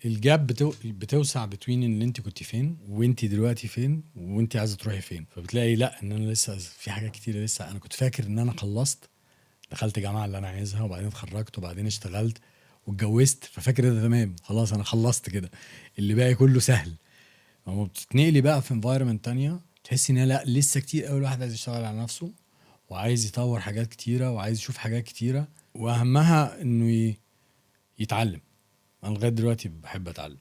الجاب بتوسع بتوين ان انت كنت فين وانت دلوقتي فين وانت عايزه تروحي فين. فبتلاقي لا ان انا لسه في حاجات كتيره لسه. انا كنت فاكر ان انا خلصت، دخلت جامعه اللي انا عايزها وبعدين اتخرجت وبعدين اشتغلت واتجوزت، ففاكر ده تمام خلاص انا خلصت كده، اللي باقي كله سهل. لما بتتنقلي بقى في environment تانية تحسي ان لا لسه كتير قوي الواحد عايز يشتغل على نفسه وعايز يطور حاجات كتيره وعايز يشوف حاجات كتيره، واهمها انه يتعلم. انا لغايه دلوقتي بحب اتعلم.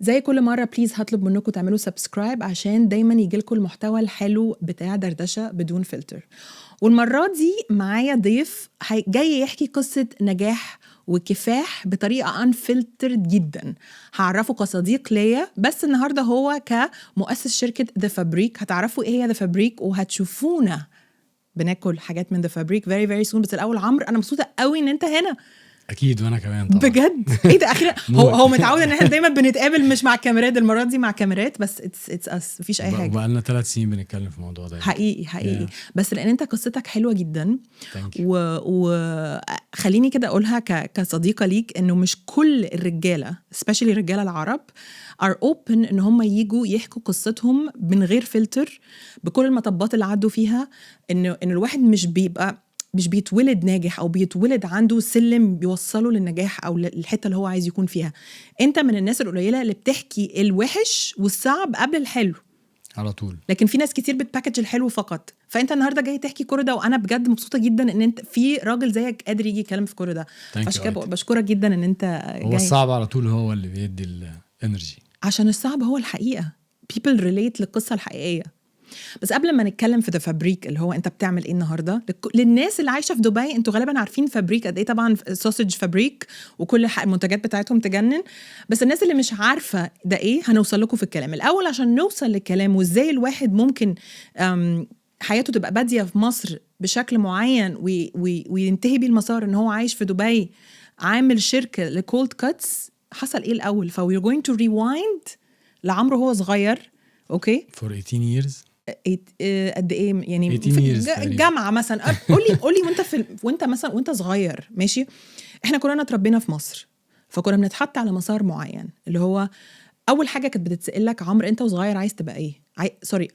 زي كل مرة بليز هطلب منكم تعملوا سبسكرايب عشان دايما يجيلكم المحتوى الحلو بتاع دردشة بدون فلتر. والمرة دي معايا ضيف جاي يحكي قصة نجاح وكفاح بطريقة unfiltered جدا. هعرفه كصديق ليا، بس النهاردة هو كمؤسس شركة The Fabric. هتعرفوا ايه هي The Fabric وهتشوفونا بناكل حاجات من The Fabric very very soon. بس الأول عمرو، أنا مبسوطة قوي ان انت هنا. اكيد وانا كمان طبعا. بجد ايه ده اخيرا. هو متعود ان احنا دايما بنتقابل مش مع الكاميرات، المره دي مع كاميرات بس اتس اس مفيش اي حاجه. وبقالنا 3 سنين بنتكلم في الموضوع ده حقيقي yeah. بس لان انت قصتك حلوه جدا وخليني كده اقولها كصديقه ليك، انه مش كل الرجاله especially الرجاله العرب are open ان هم ييجوا يحكوا قصتهم من غير فلتر بكل المطبات اللي عدوا فيها. ان الواحد مش بيتولد ناجح او بيتولد عنده سلم بيوصله للنجاح او الحته اللي هو عايز يكون فيها. انت من الناس القليله اللي بتحكي الوحش والصعب قبل الحلو على طول، لكن في ناس كتير بتباكج الحلو فقط. فانت النهارده جاي تحكي كل ده، وانا بجد مبسوطه جدا ان انت في راجل زيك قادر يجي يتكلم في كل ده. عشان كده بشكرك جدا ان انت جاي. هو الصعب على طول هو اللي بيدي الانرجي، عشان الصعب هو الحقيقه. people relate للقصه الحقيقيه. بس قبل ما نتكلم في The Fabric اللي هو انت بتعمل ايه النهارده، للناس اللي عايشه في دبي، انتوا غالبا عارفين فابريك قد ايه طبعا، سوسج فابريك وكل المنتجات بتاعتهم تجنن. بس الناس اللي مش عارفه ده ايه هنوصل لكم في الكلام الاول عشان نوصل للكلام وازاي الواحد ممكن حياته تبقى باديه في مصر بشكل معين وينتهي بيه المسار ان هو عايش في دبي عامل شركه لكولد كاتس. حصل ايه الاول؟ we're going to rewind لعمرو هو صغير. اوكي for 18 years قد ايه يعني في الجامعه مثلا؟ قولي وانت مثلا وانت صغير ماشي. احنا كلنا اتربينا في مصر فكنا بنتحط على مسار معين اللي هو اول حاجه كانت بتتسالك عمرو انت وصغير عايز تبقى ايه؟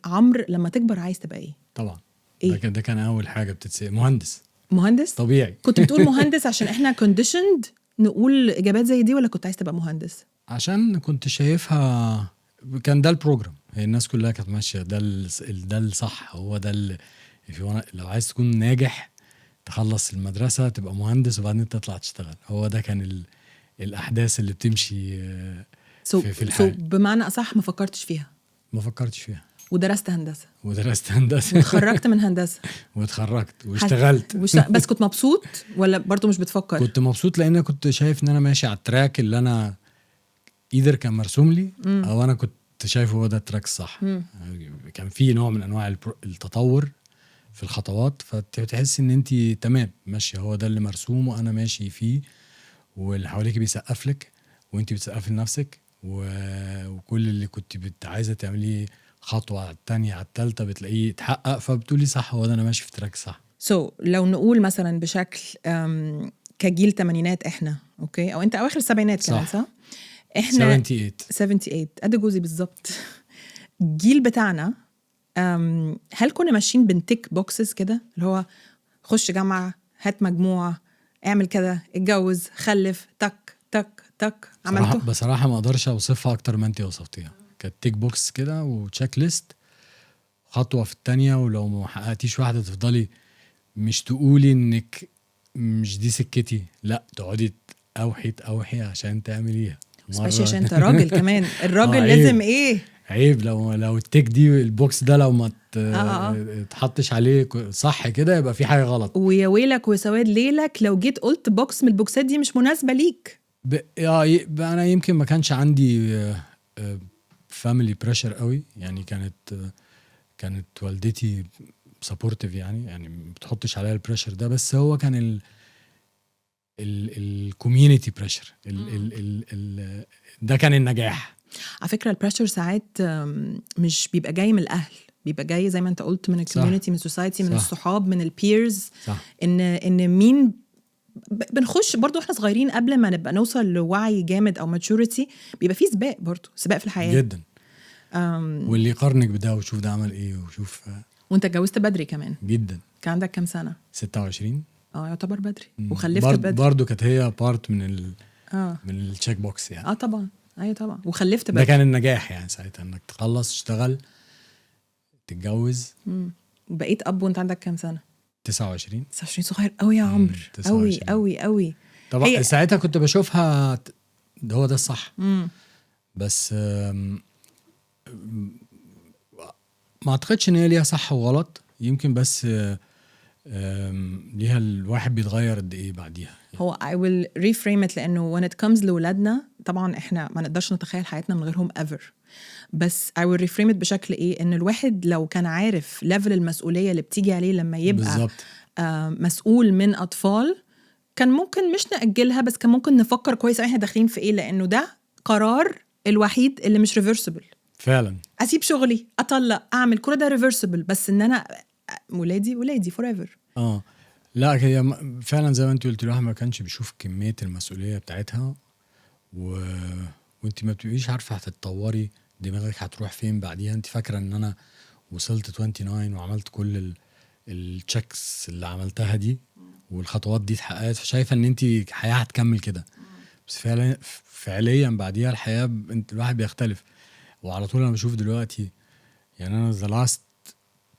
عمرو لما تكبر عايز تبقى ايه؟ طبعا إيه؟ ده كان اول حاجه بتتسال. مهندس طبيعي. كنت بتقول مهندس عشان احنا conditioned نقول اجابات زي دي، ولا كنت عايز تبقى مهندس عشان كنت شايفها كان ده البروجرام؟ هي الناس كلها كانت ماشيه ده الصح، هو ده لو عايز تكون ناجح تخلص المدرسه تبقى مهندس وبعدين تطلع تشتغل. هو ده كان الاحداث اللي بتمشي في الحياه. بمعنى اصح ما فكرتش فيها ودرست هندسه وتخرجت من هندسه واتخرجت واشتغلت بس كنت مبسوط ولا برضو مش بتفكر؟ كنت مبسوط لان كنت شايف ان انا ماشي على التراك اللي انا ايدر كان مرسوم لي او انا كنت شايفه هو ده التراك الصح. كان في نوع من انواع التطور في الخطوات، فتحس ان انت تمام ماشيه، هو ده اللي مرسوم وانا ماشي فيه، واللي حواليك بيسقف لك وانت بتسقف لنفسك، وكل اللي كنت عايزه تعمليه خطوه على الثانيه على الثالثه بتلاقيه اتحقق، فبتقولي صح هو ده انا ماشي في تراك صح. لو نقول مثلا بشكل كجيل تمانينات احنا اوكي، او انت اواخر السبعينات كمان صح؟ احنا 78 قد جوزي بالظبط. الجيل بتاعنا هل كنا ماشيين بنتك بوكسز كده اللي هو خش جامعه، هات مجموعه، اعمل كده، اتجوز، خلف، تك تك تك عملته؟ بصراحه ما اقدرش اوصفها اكتر ما انت وصفتيها. كانت تيك بوكس كده وتشيك ليست، خطوه في الثانيه، ولو ما حققتيش واحده تفضلي مش تقولي انك مش دي سكتي، لا تقعدي اوحي عشان تعمليها. بس عشان انت راجل كمان الراجل لازم ايه عيب لو التيك دي البوكس ده لو ما تحطش عليه صح كده يبقى في حاجه غلط. ويا ويلك وسواد ليلك لو جيت قلت بوكس من البوكسات دي مش مناسبه ليك. انا يمكن ما كانش عندي فاميلي بريشر قوي، يعني كانت والدتي سبورتيف، يعني ما بتحطش عليها البريشر ده، بس هو كان الكوميونتي بريشر ده كان النجاح. على فكره البريشر ساعات مش بيبقى جاي من الاهل، بيبقى جاي زي ما انت قلت من الكوميونتي، من السوسايتي، من صح. الصحاب، من البيرز. صح. ان مين بنخش برضو احنا صغيرين قبل ما نبقى نوصل لوعي جامد او ماتشوريتي، بيبقى فيه سباق، برضو سباق في الحياه جدا. واللي يقارنك بده وشوف ده عمل ايه وشوف. وانت اتجوزت بدري كمان جدا. كان عندك كام سنه؟ 26. يعتبر بدري. وخلفت بدري برضو كانت هي بارت من من التشيك بوكس يعني. طبعا. ايوه طبعا. وخلفت بدري. ده كان النجاح يعني ساعتها، انك تخلص تشتغل تتجوز. بقيت اب وانت عندك كام سنه؟ 29. صغير قوي يا عمرو، قوي قوي قوي. طبعا ساعتها كنت بشوفها ده هو ده الصح. بس ما اعتقدش ان هي ليها صح وغلط، يمكن بس ليها الواحد بيتغير قد ايه بعديها. هو I will reframe it، لانه when it comes لولادنا طبعا احنا ما نقدرش نتخيل حياتنا من غيرهم ever، بس I will reframe it بشكل ايه، ان الواحد لو كان عارف ليفل المسؤولية اللي بتيجي عليه لما يبقى بالزبط. مسؤول من اطفال، كان ممكن مش نأجلها، بس كان ممكن نفكر كويس احنا داخلين في ايه، لانه ده قرار الوحيد اللي مش reversible. فعلا. اسيب شغلي، اطلق، اعمل كل ده reversible، بس ان انا ولادي forever. لا هي فعلا زي ما انت قلت، الواحد ما كانش بيشوف كمية المسؤولية بتاعتها وانت ما بتبقيش عارفة هتتطوري، دماغك هتروح فين بعديها. انت فاكرة ان انا وصلت 29 وعملت كل التشيكس اللي عملتها دي والخطوات دي اتحققت، فشايفة ان انت الحياة هتكمل كده، بس فعليا بعديها الحياة انت الواحد بيختلف. وعلى طول انا بشوف دلوقتي يعني انا the last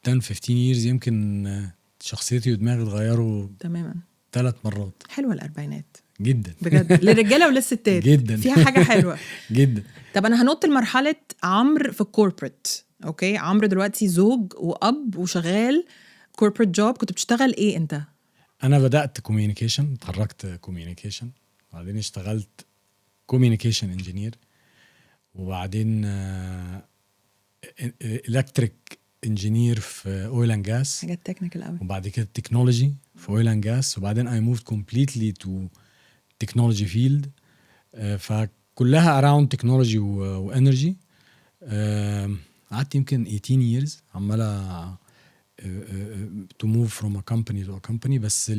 10-15 years يمكن شخصيتي ودماغي اتغيروا تماما 3 مرات. حلوة الأربعينات جدا بجد، للرجالة وللستات جدا، فيها حاجة حلوة جدا. طب أنا هنط لمرحلة عمرو في الكوربريت. أوكي، عمرو دلوقتي زوج وأب وشغال كوربريت جوب. كنت بتشتغل إيه أنت؟ أنا بدأت كوميونيكيشن، اتخرجت كوميونيكيشن، بعدين اشتغلت كوميونيكيشن انجينير، وبعدين الكتريك انجينير في اويل اند جاس، حاجات تكنيكال قوي، وبعد كده تكنولوجي في اويل اند جاس، وبعدين I moved completely to technology field. فكلها around technology وانرجي. قعدت يمكن 18 years عمالة to move from a company to a company، بس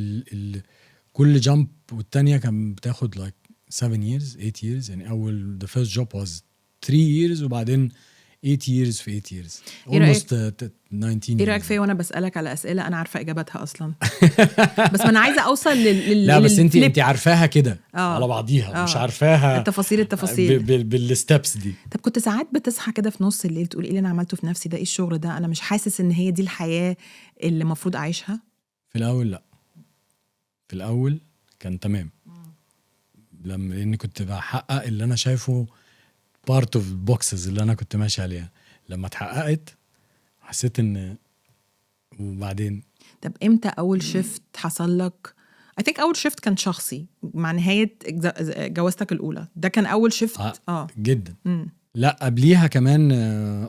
كل جامب والتانية كان بتاخد like 7 years 8 years. يعني أول the first job was 3 years، وبعدين 8 years في 8 years almost 19 years. ايه رأيك فيا وانا بسألك على أسئلة انا عارفة اجابتها اصلا؟ بس ما انا عايزة اوصل لا بس انت عارفاها كده على بعضيها، مش عارفاها التفاصيل بالستبس دي. طب كنت ساعات بتصحى كده في نص الليل تقول ايه اللي انا عملته في نفسي ده، ايه الشغل ده، انا مش حاسس ان هي دي الحياة اللي المفروض اعيشها؟ في الاول لا، في الاول كان تمام، لاني كنت بحقق اللي انا شايفه part of boxes اللي انا كنت ماشي عليها. لما اتحققت حسيت ان وبعدين. طب امتى اول شيفت حصل لك؟ I think اول شيفت كان شخصي مع نهاية جوازتك الاولى، ده كان اول شيفت. جدا. لا قبليها كمان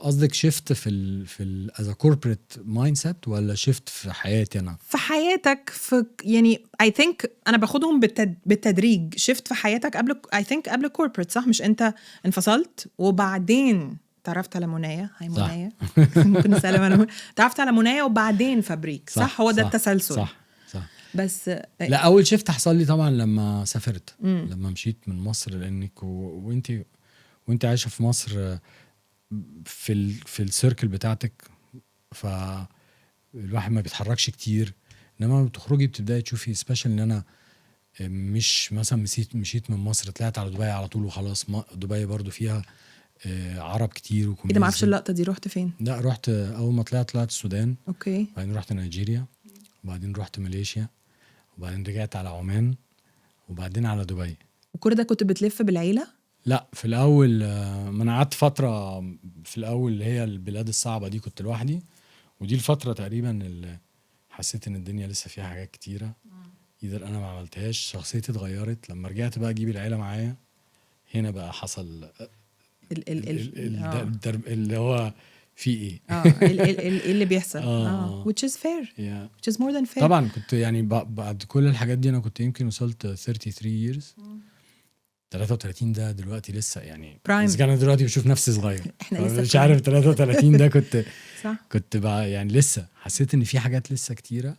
قصدك شيفت في as a corporate mindset ولا شيفت في حياتي انا؟ في حياتك، في يعني I think انا باخدهم بالتدريج. شيفت في حياتك قبل I think قبل corporate، صح؟ مش انت انفصلت وبعدين تعرفت على منايا؟ هاي منايا ممكن نسألها انا. تعرفت على منايا وبعدين فابريك، صح؟ هو ده التسلسل. صح. بس لا اول شيفت حصل لي طبعا لما سافرت. لما مشيت من مصر، لانك وانت عايشه في مصر في السيركل بتاعتك، فالواحد ما بيتحركش كتير، انما لما بتخرجي بتبداي تشوفي سبيشال. ان انا مش مثلا مشيت من مصر طلعت على دبي على طول وخلاص. دبي برضو فيها عرب كتير وكوميونيتي. ايه ده، ما اعرفش اللقطه دي. رحت فين؟ لا رحت اول ما طلعت السودان. اوكي. بعدين رحت نيجيريا، وبعدين رحت ماليزيا، وبعدين رجعت على عمان، وبعدين على دبي. وكل ده كنت بتلف بالعيله؟ لا في الاول ما انا قعدت فتره في الاول اللي هي البلاد الصعبه دي كنت لوحدي، ودي الفتره تقريبا اللي حسيت ان الدنيا لسه فيها حاجات كتيره اذا انا ما عملتهاش. شخصيتي اتغيرت لما رجعت بقى اجيب العيله معايا. هنا بقى حصل اللي هو في ايه ايه اللي بيحصل. which is fair which is more than fair. طبعا كنت يعني بعد كل الحاجات دي انا كنت يمكن وصلت 33 years. 33 ده دلوقتي لسه يعني Prime. اذا كان أنا دلوقتي بشوف نفسي صغير إحنا لسه مش prime. عارف 33 ده صح. كنت بقى يعني لسه حسيت ان في حاجات لسه كتيره.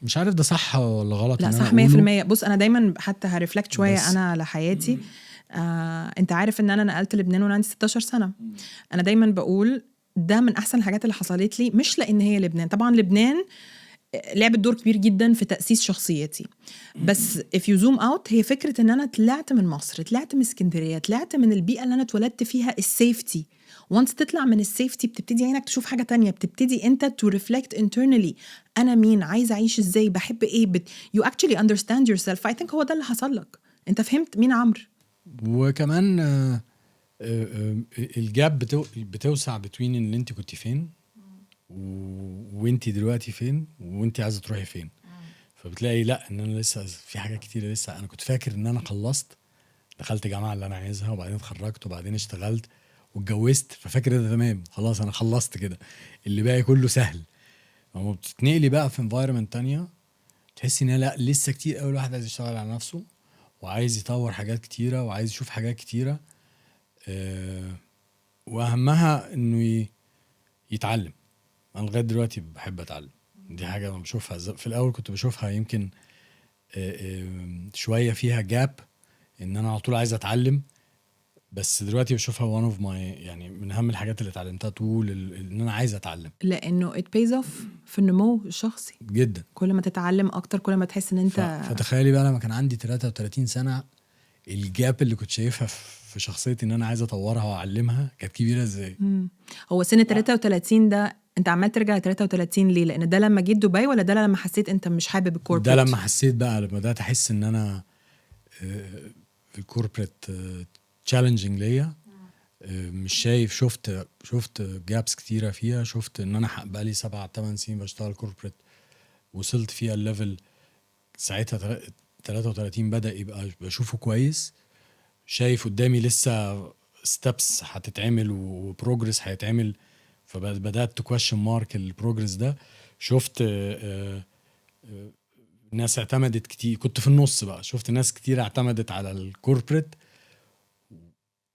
مش عارف ده صح ولا غلط لا ان صح انا اقوله. 100%. بص انا دايما حتى هرفلكت شويه بس انا على حياتي. انت عارف ان انا نقلت لبنان وانا عندي 16 سنه. انا دايما بقول ده من احسن الحاجات اللي حصلت لي، مش لان هي لبنان، طبعا لبنان لعبت دور كبير جدا في تأسيس شخصيتي، بس if you zoom out هي فكرة ان انا طلعت من مصر، طلعت من اسكندرية، طلعت من البيئة اللي انا اتولدت فيها السيفتي. وانس تطلع من السيفتي بتبتدي عينك تشوف حاجة تانية، بتبتدي انت to reflect internally انا مين، عايز اعيش ازاي، بحب ايه، you actually understand yourself. I think هو ده اللي حصل لك، انت فهمت مين عمرو. وكمان الجاب بتوسع بين ان انت كنت فين وانت دلوقتي فين وانت عايزه تروحي فين. فبتلاقي لا ان انا لسه في حاجات كتيره لسه. انا كنت فاكر ان انا خلصت، دخلت جامعه اللي انا عايزها وبعدين اتخرجت وبعدين اشتغلت واتجوزت، ففاكر ده تمام خلاص انا خلصت كده، اللي باقي كله سهل. لما بتتنقلي بقى في environment تانية تحسي ان لا لسه كتير قوي الواحد عايز يشتغل على نفسه وعايز يطور حاجات كتيره وعايز يشوف حاجات كتيره. واهمها انه يتعلم. انا لغايه دلوقتي بحب اتعلم، دي حاجه انا بشوفها في الاول كنت بشوفها يمكن شويه فيها جاب ان انا على طول عايز اتعلم، بس دلوقتي بشوفها one of my يعني من اهم الحاجات اللي اتعلمتها طول ان انا عايز اتعلم، لانه it pays off في النمو الشخصي جدا. كل ما تتعلم اكتر كل ما تحس ان انت فتخيلي بقى لما كان عندي 33 سنه الجاب اللي كنت شايفها في شخصيتي ان انا عايز اطورها واعلمها كانت كبيره ازاي. هو سن 33 ده انت عمال ترجع ل 33 ليه؟ لان ده لما جيت دبي ولا ده لما حسيت انت مش حابب الكوربريت؟ ده لما حسيت بقى، لما بدات احس ان انا في الكوربريت تشالنجينج ليا، مش شايف، شفت جابس كتيره فيها، شفت ان انا بقى لي 7-8 سنين بشتغل كوربريت، وصلت فيها الليفل ساعتها 33 بدا يبقى بشوفه كويس، شايف قدامي لسه ستابس هتتعمل وبروجرس هيتعمل، فبدات تكويشن مارك البروجرس ده. شفت ناس اعتمدت كتير، كنت في النص بقى، شفت ناس كتير اعتمدت على الكوربريت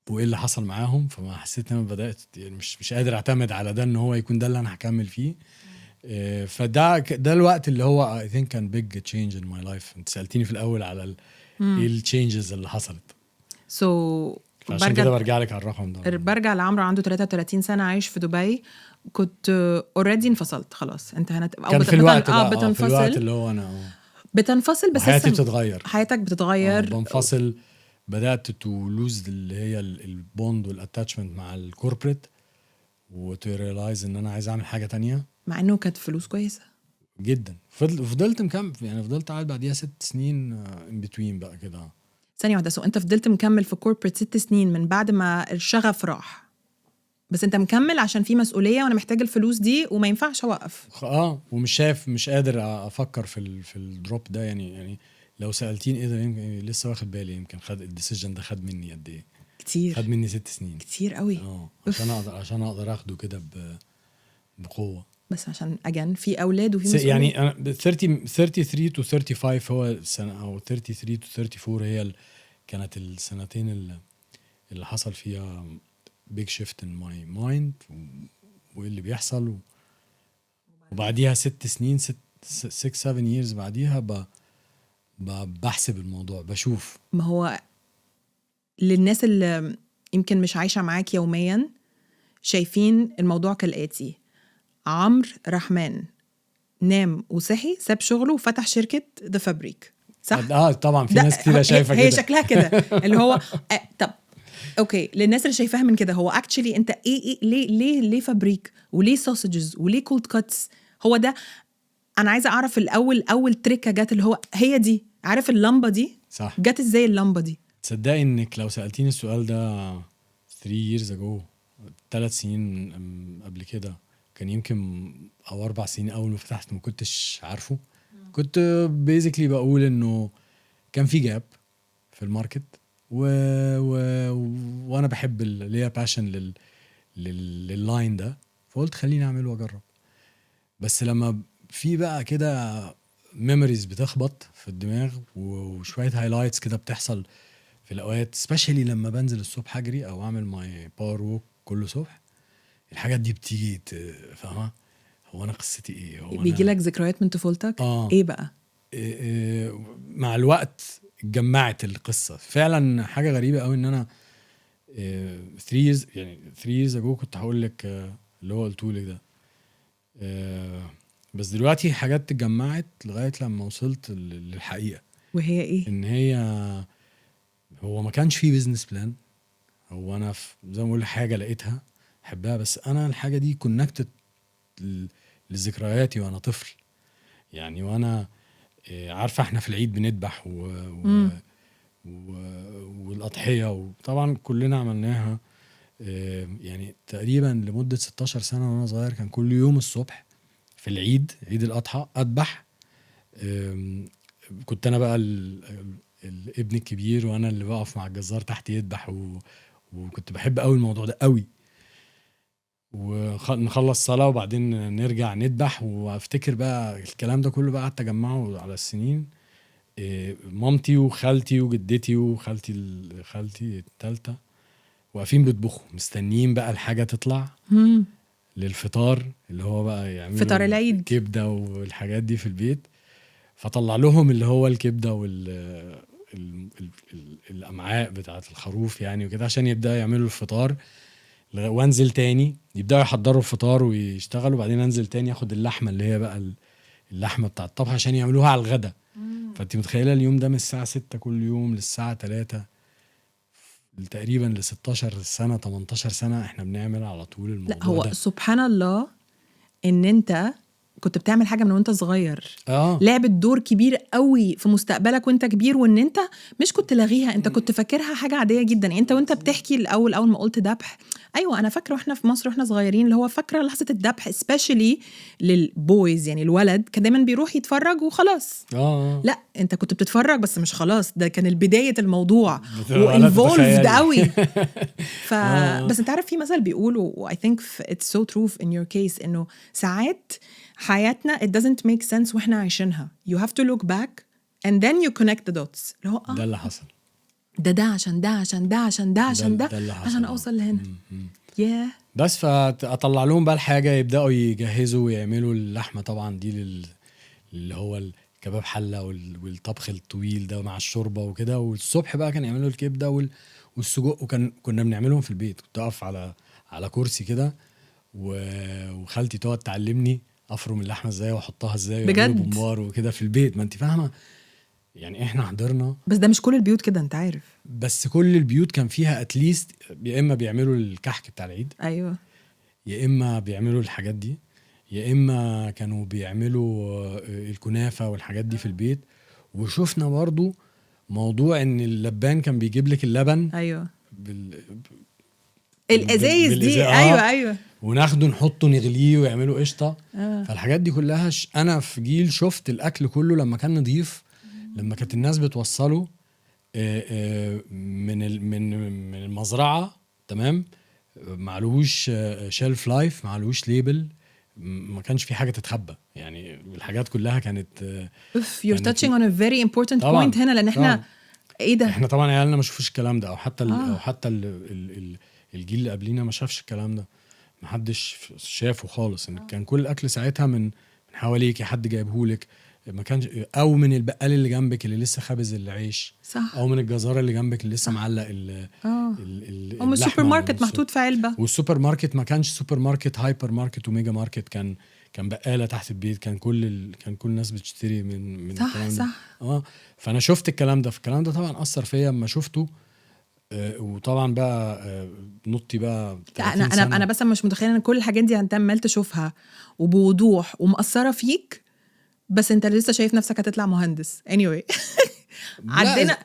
وايه اللي حصل معاهم، فما حسيت ان انا بدات يعني مش قادر اعتمد على ده ان هو يكون ده اللي انا هكمل فيه. فده الوقت اللي هو I think كان big change in my life. انت سألتيني في الاول على ايه التشينجز اللي حصلت، عشان كده برجع لك على الرقم ده. برجع لعمرو عنده 33 سنه عايش في دبي، كنت اوريدي انفصلت خلاص، انت كان في الوقت بقى في الوقت اللي هو انا بتنفصل، بس حياتي بتتغير، حياتك بتتغير، بنفصل، بدات تو لوز اللي هي البوند والاتاتشمنت مع الكوربريت، وتريلايز ان انا عايز اعمل حاجه تانية، مع انه كانت فلوس كويسه جدا. فضلت مكمل يعني، فضلت قاعد بعديها 6 سنين ان بتوين بقى كده. ثانيه واحده، انت فضلت مكمل في كوربريت 6 سنين من بعد ما الشغف راح، بس انت مكمل عشان في مسؤوليه وانا محتاج الفلوس دي وما ينفعش اوقف. ومش شايف، مش قادر افكر في الدروب ده يعني لو سالتين ايه ده، يمكن لسه واخد بالي، يمكن خد الديسيجن ده خد مني قد ايه؟ كتير، خد مني 6 سنين كتير قوي. عشان اقدر اخده كده بقوه. بس عشان اجان في اولاد وفي مسؤوليه. يعني انا 33 to 35 هو السنه، او 33 to 34 هي كانت السنتين اللي حصل فيها big shift in my mind وايه اللي بيحصل، وبعديها 6 سنين 6-7 years بعديها بحسب الموضوع، بشوف. ما هو للناس اللي يمكن مش عايشة معاك يوميا شايفين الموضوع كالآتي: عمرو رحمن نام وصحي، ساب شغله وفتح شركة ذا فابريك، صح؟ طبعا في ناس كتير شايفة كده، هي شكلها كده اللي هو طب اوكي، للناس اللي شايفاها من كده، هو اكشلي انت ايه ليه فابريك وليه سوسجز وليه كولد كاتس؟ هو ده انا عايزه اعرف الاول. اول تريكه جت اللي هو هي دي، عارف اللمبه دي صح جت ازاي اللمبه دي؟ تصدقي انك لو سألتيني السؤال ده 3 years ago 3 سنين قبل كده، كان يمكن او 4 سنين اول ما فتحت ما كنتش عارفه. كنت بيزيكلي بقول انه كان في جاب في الماركت وانا بحب ليا باشن لللاين ده، فقلت خليني اعمله واجرب. بس لما في بقى كده ميموريز بتخبط في الدماغ وشويه هايلايتس كده بتحصل في الاوقات سبيشالي لما بنزل الصبح اجري او اعمل ماي باور ووك كل صبح، الحاجات دي بتيجي فاهمه هو انا قصتي ايه، هو بيجي لك ذكريات من طفولتك؟ ايه بقى؟ مع الوقت اتجمعت القصه فعلا. حاجه غريبه قوي ان انا 3 years يعني 3 years ago كنت هقول لك اللي هو قلته لك ده، بس دلوقتي حاجات اتجمعت لغايه لما وصلت للحقيقه. وهي ايه؟ ان هي هو ما كانش فيه بيزنس بلان، هو انا زي ما بقول حاجه لقيتها احبها، بس انا الحاجه دي كونكتد لذكرياتي وانا طفل يعني. وانا عارفه احنا في العيد بنذبح والاضحيه، وطبعا كلنا عملناها يعني تقريبا لمده 16 سنه وانا صغير. كان كل يوم الصبح في العيد، عيد الاضحى، اذبح. كنت انا بقى الابن الكبير وانا اللي بقف مع الجزار تحت يذبح، وكنت بحب قوي الموضوع ده قوي. ونخلص صلاة وبعدين نرجع نذبح. وافتكر بقى الكلام ده كله بقى قعدت اجمعه على السنين. مامتي وخالتي وجدتي وخالتي الثالثه واقفين بيطبخوا مستنيين بقى الحاجه تطلع للفطار، اللي هو بقى يعملوا فطار العيد، الكبده والحاجات دي في البيت. فطلع لهم اللي هو الكبده الامعاء بتاعه الخروف يعني وكده عشان يبداوا يعملوا الفطار. وانزل تاني يبداوا يحضروا الفطار ويشتغلوا، وبعدين انزل تاني اخد اللحمه اللي هي بقى اللحمه بتاعه الطبخ عشان يعملوها على الغدا. فانت متخيله اليوم ده من الساعه 6 كل يوم للساعه 3 تقريبا ل 16 سنه 18 سنه احنا بنعمل على طول الموضوع. لا هو ده سبحان الله ان انت كنت بتعمل حاجه من وانت صغير لعبت دور كبير قوي في مستقبلك وانت كبير، وان انت مش كنت لاغيها، انت كنت فاكرها حاجه عاديه جدا. انت وانت بتحكي اول ما قلت ذبح، ايوه انا فاكره واحنا في مصر واحنا صغيرين اللي هو فاكره لحظه الذبح سبيشالي للبويز، يعني الولد كان دايما بيروح يتفرج وخلاص. لا انت كنت بتتفرج بس مش خلاص، ده كان بدايه الموضوع وانفولفد قوي. بس انت عارف في مثل بيقول و I think it's so true in your case انه ساعات حياتنا it doesn't make sense واحنا عايشينها. you have to look back and then you connect the dots. اللي هو ده اللي حصل، ده عشان ده عشان ده عشان ده عشان ده عشان اوصل لهنا. بس فاطلع لهم بقى الحاجه، يبداوا يجهزوا ويعملوا اللحمه طبعا دي اللي هو الكباب حله والطبخ الطويل ده مع الشوربه وكده. والصبح بقى كان يعملوا الكبده والسجق، كنا بنعملهم في البيت. كنت اقف على كرسي كده وخالتي تقعد تعلمني افرم اللحمه ازاي واحطها ازاي بجد بمبار وكده في البيت. ما انت فاهمه يعني احنا حضرنا. بس ده مش كل البيوت كده انت عارف، بس كل البيوت كان فيها اتليست يا اما بيعملوا الكحك بتاع العيد، ايوه، يا اما بيعملوا الحاجات دي، يا اما كانوا بيعملوا الكنافه والحاجات دي في البيت. وشوفنا برضو موضوع ان اللبان كان بيجيب لك اللبن، ايوه الازايز دي، ايوه وناخده نحطه نغليه ويعملوا قشطه. فالحاجات دي كلها انا في جيل شفت الاكل كله لما كان نضيف، لما كانت الناس بتوصله من المزرعه، تمام، معلوش شيلف لايف، معلوش ليبل، ما كانش في حاجه تتخبى يعني. الحاجات كلها كانت you're touching on a very important point هنا، لان احنا ايه ده، احنا طبعا عيالنا ما شافوش الكلام ده، او حتى او حتى الجيل اللي قبلينا ما شافش الكلام ده، ما حدش شافه خالص. ان كان كل الاكل ساعتها من حواليك، حد جايبهولك، ما كانش، او من البقال اللي جنبك اللي لسه خابز العيش، صح، او من الجزار اللي جنبك اللي لسه معلق او من السوبر ماركت محطوط في علبه. والسوبر ماركت ما كانش سوبر ماركت هايبر ماركت وميجا ماركت، كان بقاله تحت البيت. كان كل الناس بتشتري من الكلام ده. صح. فانا شفت الكلام ده، فالكلام ده طبعا اثر فيا لما شفته. وطبعا بقى نطي بقى انا بس مش متخيله ان كل الحاجات دي انت عمال تشوفها وبوضوح ومأثره فيك، بس انت لسه شايف نفسك هتطلع مهندس anyway. عدنا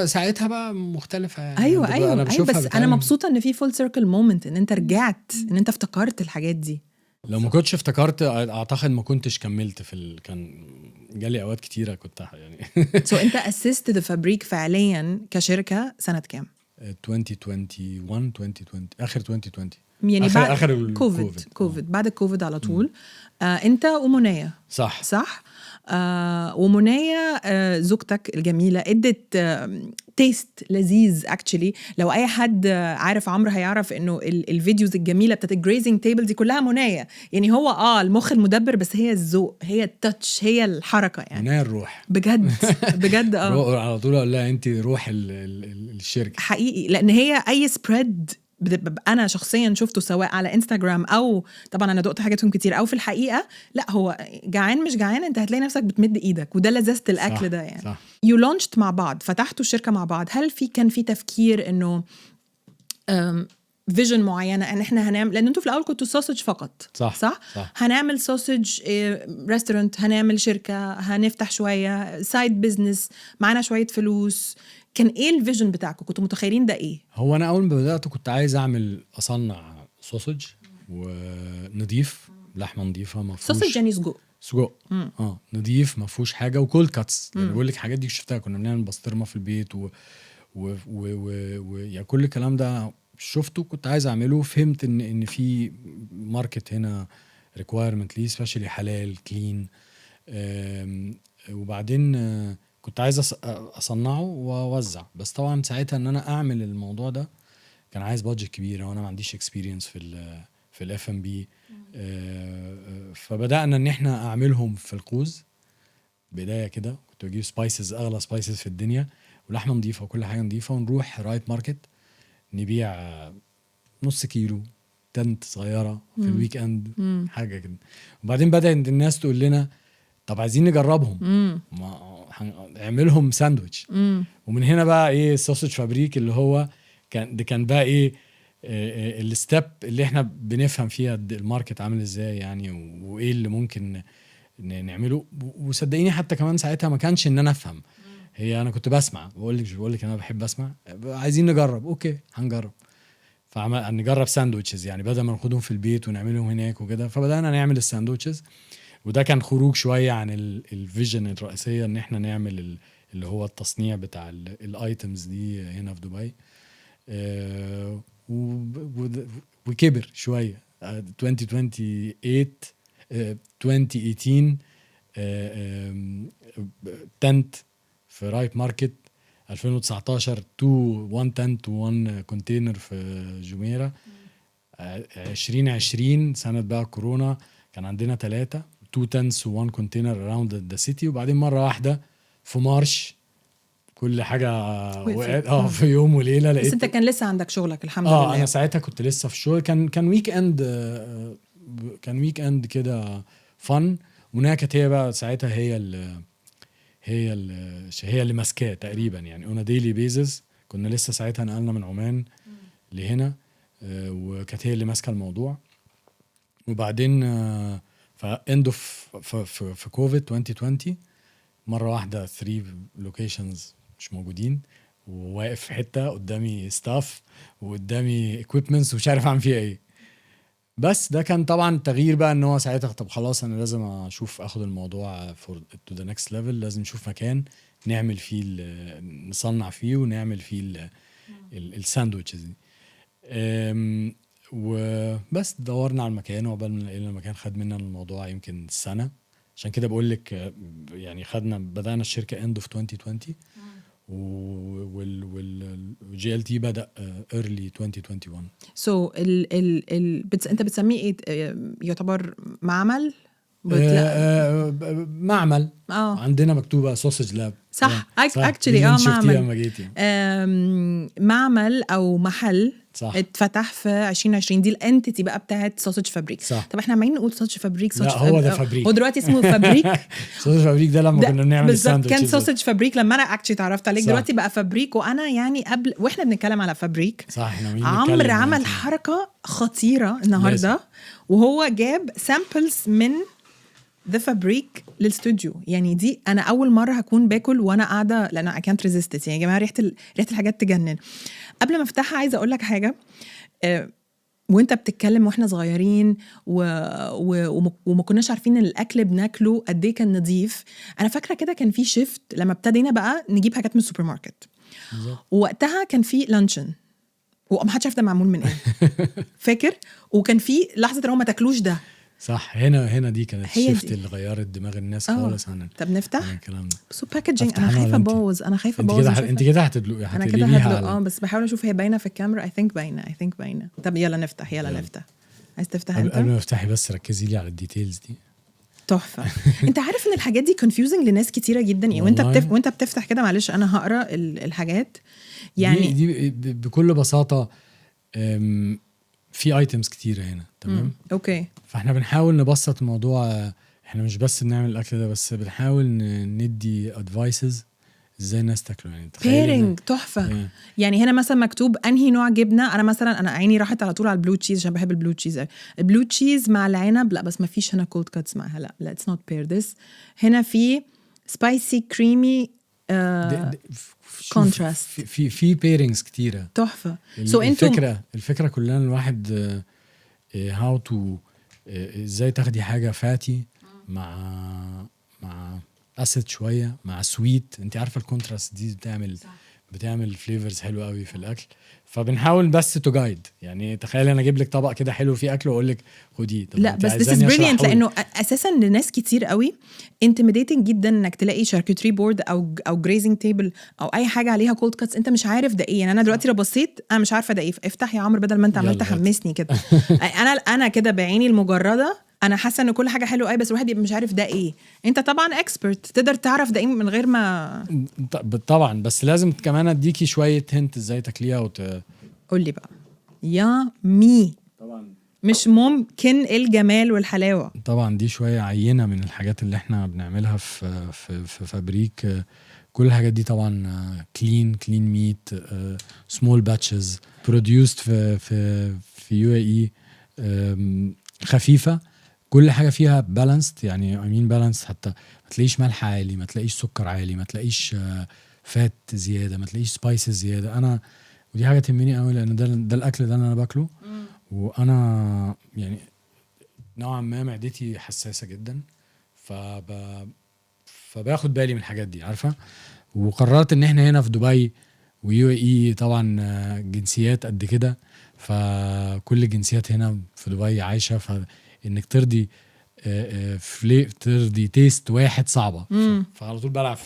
ساعتها بقى مختلفه يعني. ايوه أنا بس انا مبسوطه ان في فول سيركل مومنت، ان انت رجعت، ان انت افتكرت الحاجات دي. لو ما كنتش افتكرت اعتقد ما كنتش كملت كان جالي اوقات كتيره كنت يعني انت اسست ذا فابريك فعليا كشركه سنه كام؟ 2020 اخر 2020 يعني آخر بعد كوفيد بعد الكوفيد على طول. انت ومنايا، صح ومنايا زوجتك الجميله ادت تيست لذيذ اكشلي. لو اي حد عارف عمرو هيعرف انه الفيديوز الجميله بتاعت الجريزنج تيبل دي كلها منايه، يعني هو المخ المدبر، بس هي الذوق، هي التاتش، هي الحركه، يعني منايا الروح بجد بجد. على طول اقول لها انت روح الشركه حقيقي، لان هي اي سبريد انا شخصيا شفته سواء على انستغرام او طبعا انا دقت حاجاتهم كتير او في الحقيقه، لا هو جعان مش جعان انت هتلاقي نفسك بتمد ايدك، وده لذة الاكل ده يعني. يو لونشت مع بعض، فتحتوا الشركه مع بعض. هل كان في تفكير انه فيجن معينه ان احنا هنعمل، لان انتوا في الاول كنتوا سوسج فقط صح؟ هنعمل سوسج ريستورانت، هنعمل شركه، هنفتح شويه سايد بزنس، معانا شويه فلوس. كان ايه الفيجن بتاعكم؟ كنتوا متخيلين ده ايه؟ هو انا اول ما بدات كنت عايز اصنع سوسج ونضيف، لحمه نضيفه، ما فيهوش سوسج يعني سجق نضيف، ما فيهوش حاجه، وكول كاتس. يعني بقول لك الحاجات دي شفتها، كنا بنعمل بسطرمه في البيت يعني كل الكلام ده شفته كنت عايز اعمله. فهمت ان في ماركت هنا ريكوايرمنت ليه، سبيشالي حلال كلين. وبعدين كنت عايز اصنعه واوزع، بس طبعا ساعتها ان انا اعمل الموضوع ده كان عايز بادجت كبيره، وانا ما عنديش اكسبيرينس في الاف ام بي. فبدانا ان احنا اعملهم في القوز بدايه كده. كنت بجيب سبايسز، اغلى سبايسز في الدنيا، ولحمه نظيفه وكل حاجه نظيفه، ونروح رايت ماركت نبيع نص كيلو تنت صغيره في الويك اند، حاجه كده. وبعدين بدات الناس تقول لنا طب عايزين نجربهم، اعملهم ساندويتش. ومن هنا بقى ايه السوسج فابريك، اللي هو كان بقى ايه الستيب اللي احنا بنفهم فيها الماركت عامل ازاي يعني، وايه اللي ممكن نعمله. وصدقيني حتى كمان ساعتها ما كانش ان انا افهم، هي انا كنت بسمع. بقول لك انا بحب اسمع، عايزين نجرب، اوكي هنجرب. نجرب ساندويتشز، يعني بدل ما ناخدهم في البيت ونعملهم هناك وكده، فبدانا نعمل الساندويتشز. وده كان خروج شويه عن الفيجن الرئيسيه ان احنا نعمل اللي هو التصنيع بتاع الايتمز دي هنا في دبي. وكبر شويه 2018 تنت في رايت ماركت، 2019 1 تنت و1 كونتينر في جميرة، 2020 سنة بقى كورونا كان عندنا 3 2 تنتس و1 كونتينر around the city. وبعدين مرة واحدة في مارش كل حاجة وقعت في يوم وليلة. بس انت كان لسه عندك شغلك الحمد لله. انا ساعتها كنت لسه في الشغل، كان ويك اند، كده فن. ونها كانت هي بقى ساعتها هي اللي ماسكاه تقريبا، يعني اون ديلي بيزس. كنا لسه ساعتها نقلنا من عمان لهنا، وكانت هي اللي ماسكه الموضوع. وبعدين فاند في كوفيد 2020 مره واحده 3 لوكيشنز مش موجودين، وواقف في حته قدامي ستاف وقدامي equipments ومش عارف اعمل فيها ايه. بس ده كان طبعا تغيير بقى، ان هو ساعتها طب خلاص انا لازم اخد الموضوع to the next level، لازم نشوف مكان نعمل فيه نصنع فيه ونعمل فيه الساندويتشز دي. وبس دورنا على المكان، وقبل ما لقينا المكان خد منا الموضوع يمكن سنة. عشان كده بقول لك يعني بدأنا الشركة end of 2020 والجي ال تي بدأ early 2021. so انت بتسميه ايه؟ يعتبر معمل؟ معمل. عندنا مكتوبة سوسج لاب. صح اكشلي معمل. معمل او محل صح. اتفتح في 2020 دي الانتيتي بقى بتاعت سوسج فابريك. صح. طب احنا عمالين نقول سوسج فابريك لا هو ده فابريك، هو دلوقتي اسمه فابريك. سوسج فابريك ده لما كنا بنعمل الساندويتش كان سوسج فابريك لما انا اكشلي اتعرفت عليك. دلوقتي بقى فابريك. وانا يعني قبل واحنا بنتكلم على فابريك صح، عمرو عمل حركة خطيرة النهارده وهو جاب سامبلز من ذا فابريك للاستوديو. يعني دي انا اول مره هكون باكل وانا قاعده، لان اي كانت ريزيست. يعني يا جماعه ريحه الحاجات تجنن. قبل ما افتحها عايزه اقول لك حاجه. وانت بتتكلم واحنا صغيرين وما كناش عارفين ان الاكل بناكله قد ايه كان نظيف. انا فاكره كده كان في شيفت لما ابتدينا بقى نجيب حاجات من السوبر ماركت، ووقتها كان في لانشون وما حدش عارف ده معمول من ايه. فاكر؟ وكان في لحظه ان هو ما تاكلوش ده. صح. هنا دي كانت هي الشيفت دي. اللي غيرت دماغ الناس خالص عن طب نفتح الكلام ده. بس باكجينج. أفتح انا أنا خايفه ولا أنت؟ ابوظ، انا خايفه انت ابوظ. كده انت كده هتدلقي انا كده هتقلبيها هدلق بس بحاول اشوف هي باينه في الكاميرا. اي ثينك باينه. طب يلا نفتح نفتح. عايز تفتح انت؟ قبل ما افتحي بس ركزي لي على الديتيلز دي. تحفه. انت عارف ان الحاجات دي confusing لناس كتيره جدا يعني. وانت بتفتح كده، معلش انا هقرا الحاجات يعني. دي بكل بساطه في ايتمز كتيره هنا. تمام. اوكي. فاحنا بنحاول نبسط الموضوع. احنا مش بس بنعمل الاكل ده بس، بنحاول ندي ادفايسز ازاي الناس تاكله. يعني بيرنج تحفه. يعني هنا مثلا مكتوب انهي نوع جبنه. انا مثلا عيني راحت على طول على البلو تشيز عشان بحب البلو تشيز. البلو تشيز مع العنب لا، بس ما فيش هنا كولد كاتس معها. لا اتس نوت بير ذس. هنا في سبايسي كريمي كونتراست. في بيرنجز كتيره تحفه. الفكره كلها الواحد هاو تو ازاي تاخدي حاجه فاتي مع اسيد شويه مع سويت. انت عارفه الكونتراست دي بتعمل فليفرز حلوه قوي في الاكل. فبنحاول بس تو جايد. يعني تخيلي انا اجيب لك طبق كده حلو فيه اكل واقول لك خديه. لا بس this is brilliant لانه اساسا لناس كتير قوي intimidating جدا انك تلاقي شاركوتري بورد او جريزنج تيبل او اي حاجه عليها كولد كاتس انت مش عارف ده ايه. يعني انا دلوقتي لو بصيت انا مش عارفه ده ايه. افتح يا عمرو بدل ما انت عمال تحمسني كده. انا كده بعيني المجرده انا حاسه ان كل حاجه حلوه بس الواحد يبقى مش عارف ده ايه. انت طبعا اكسبرت تقدر تعرف ده ايه من غير ما. طبعا بس لازم كمان اديكي شويه هنت ازاي تاكليها قول لي بقى يا مي. طبعا مش ممكن الجمال والحلاوه. طبعا دي شويه عينه من الحاجات اللي احنا بنعملها في فابريك. كل الحاجات دي طبعا كلين ميت سمول باتشز بروديوسد في يو اي خفيفه. كل حاجه فيها بالانسد. يعني بالانسد حتى ما تلاقيش ملح عالي، ما تلاقيش سكر عالي، ما تلاقيش فات زياده، ما تلاقيش سبايسز زياده. ودي حاجه تهمني قوي لان ده الاكل ده انا باكله. وانا يعني نوعا ما معدتي حساسه جدا فباخد بالي من الحاجات دي عارفه. وقررت ان احنا هنا في دبي ويو اي طبعا جنسيات قد كده. فكل الجنسيات هنا في دبي عايشه. فانك ترضي ترضي تيست واحد صعبه. فعلى طول بلعب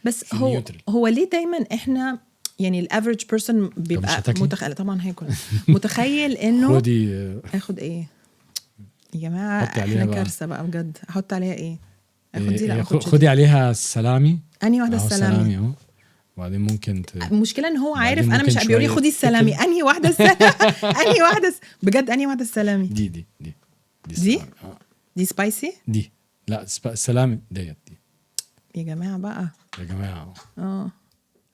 بس في هو ليه دايما احنا يعني الافريج بيرسون بيبقى متخيل طبعا هيكون متخيل انه اخد ايه يا جماعه. احنا كارثه بقى بجد. احط عليها ايه؟ اخد دي لا خدي عليها السلامي. انهي واحده السلامي اهو. وبعدين ممكن المشكله ان هو عارف انا مش بيقول لي خدي السلامي. انهي واحده انهي واحده بجد انهي واحده السلامي؟ دي سبايسي. دي لا السلامي دي يا جماعه بقى يا جماعه.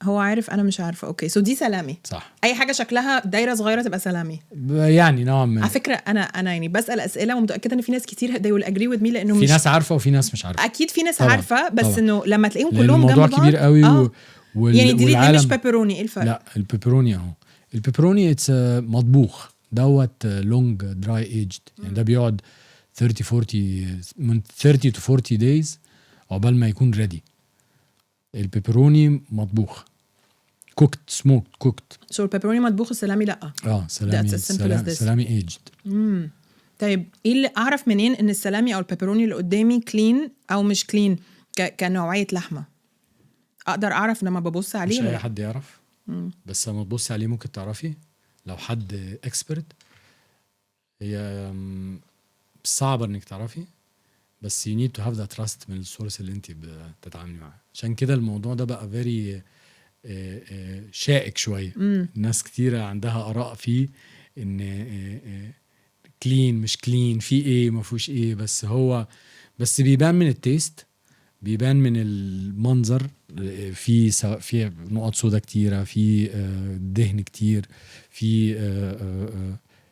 هو عارف انا مش عارفه. اوكي سو دي سلامي صح. اي حاجه شكلها دايره صغيره تبقى سلامي يعني نوعا ما. على فكره انا يعني بسال اسئله ومتاكده ان في ناس كتير they will agree with me لانه في ناس عارفه وفي ناس مش عارفه. اكيد في ناس طبعًا. عارفه بس طبعًا. انه لما تلاقيهم كلهم جنب بعض الموضوع كبير قوي يعني دي مش بيبروني. ايه الفرق؟ لا البيبروني اهو. البيبروني اتس مطبوخ دوت لونج دراي ايجد. يعني ده بيقعد 30 to 40 days عقبال ما يكون ريدي. البيبروني مطبوخ كوكت سموكت كوكت. سو البيبروني مطبوخ السلامي لا. سلامي ايجد. طيب ايه اللي اعرف منين ان السلامي او البيبروني اللي قدامي كلين او مش كلين كنوعيه لحمه؟ اقدر اعرف لما ببص عليه؟ مش اي حد يعرف. بس لما تبص عليه ممكن تعرفي لو حد اكسبرت. هي صعبه انك تعرفي بس you need to have that trust من السورس اللي انت بتتعاملي معاه. عشان كده الموضوع ده بقى very شائك شويه. ناس كتيره عندها اراء فيه ان كلين مش كلين في ايه ما فيهوش ايه. بس بيبان من التيست، بيبان من المنظر. في نقط سودا كتيره، في دهن كتير، في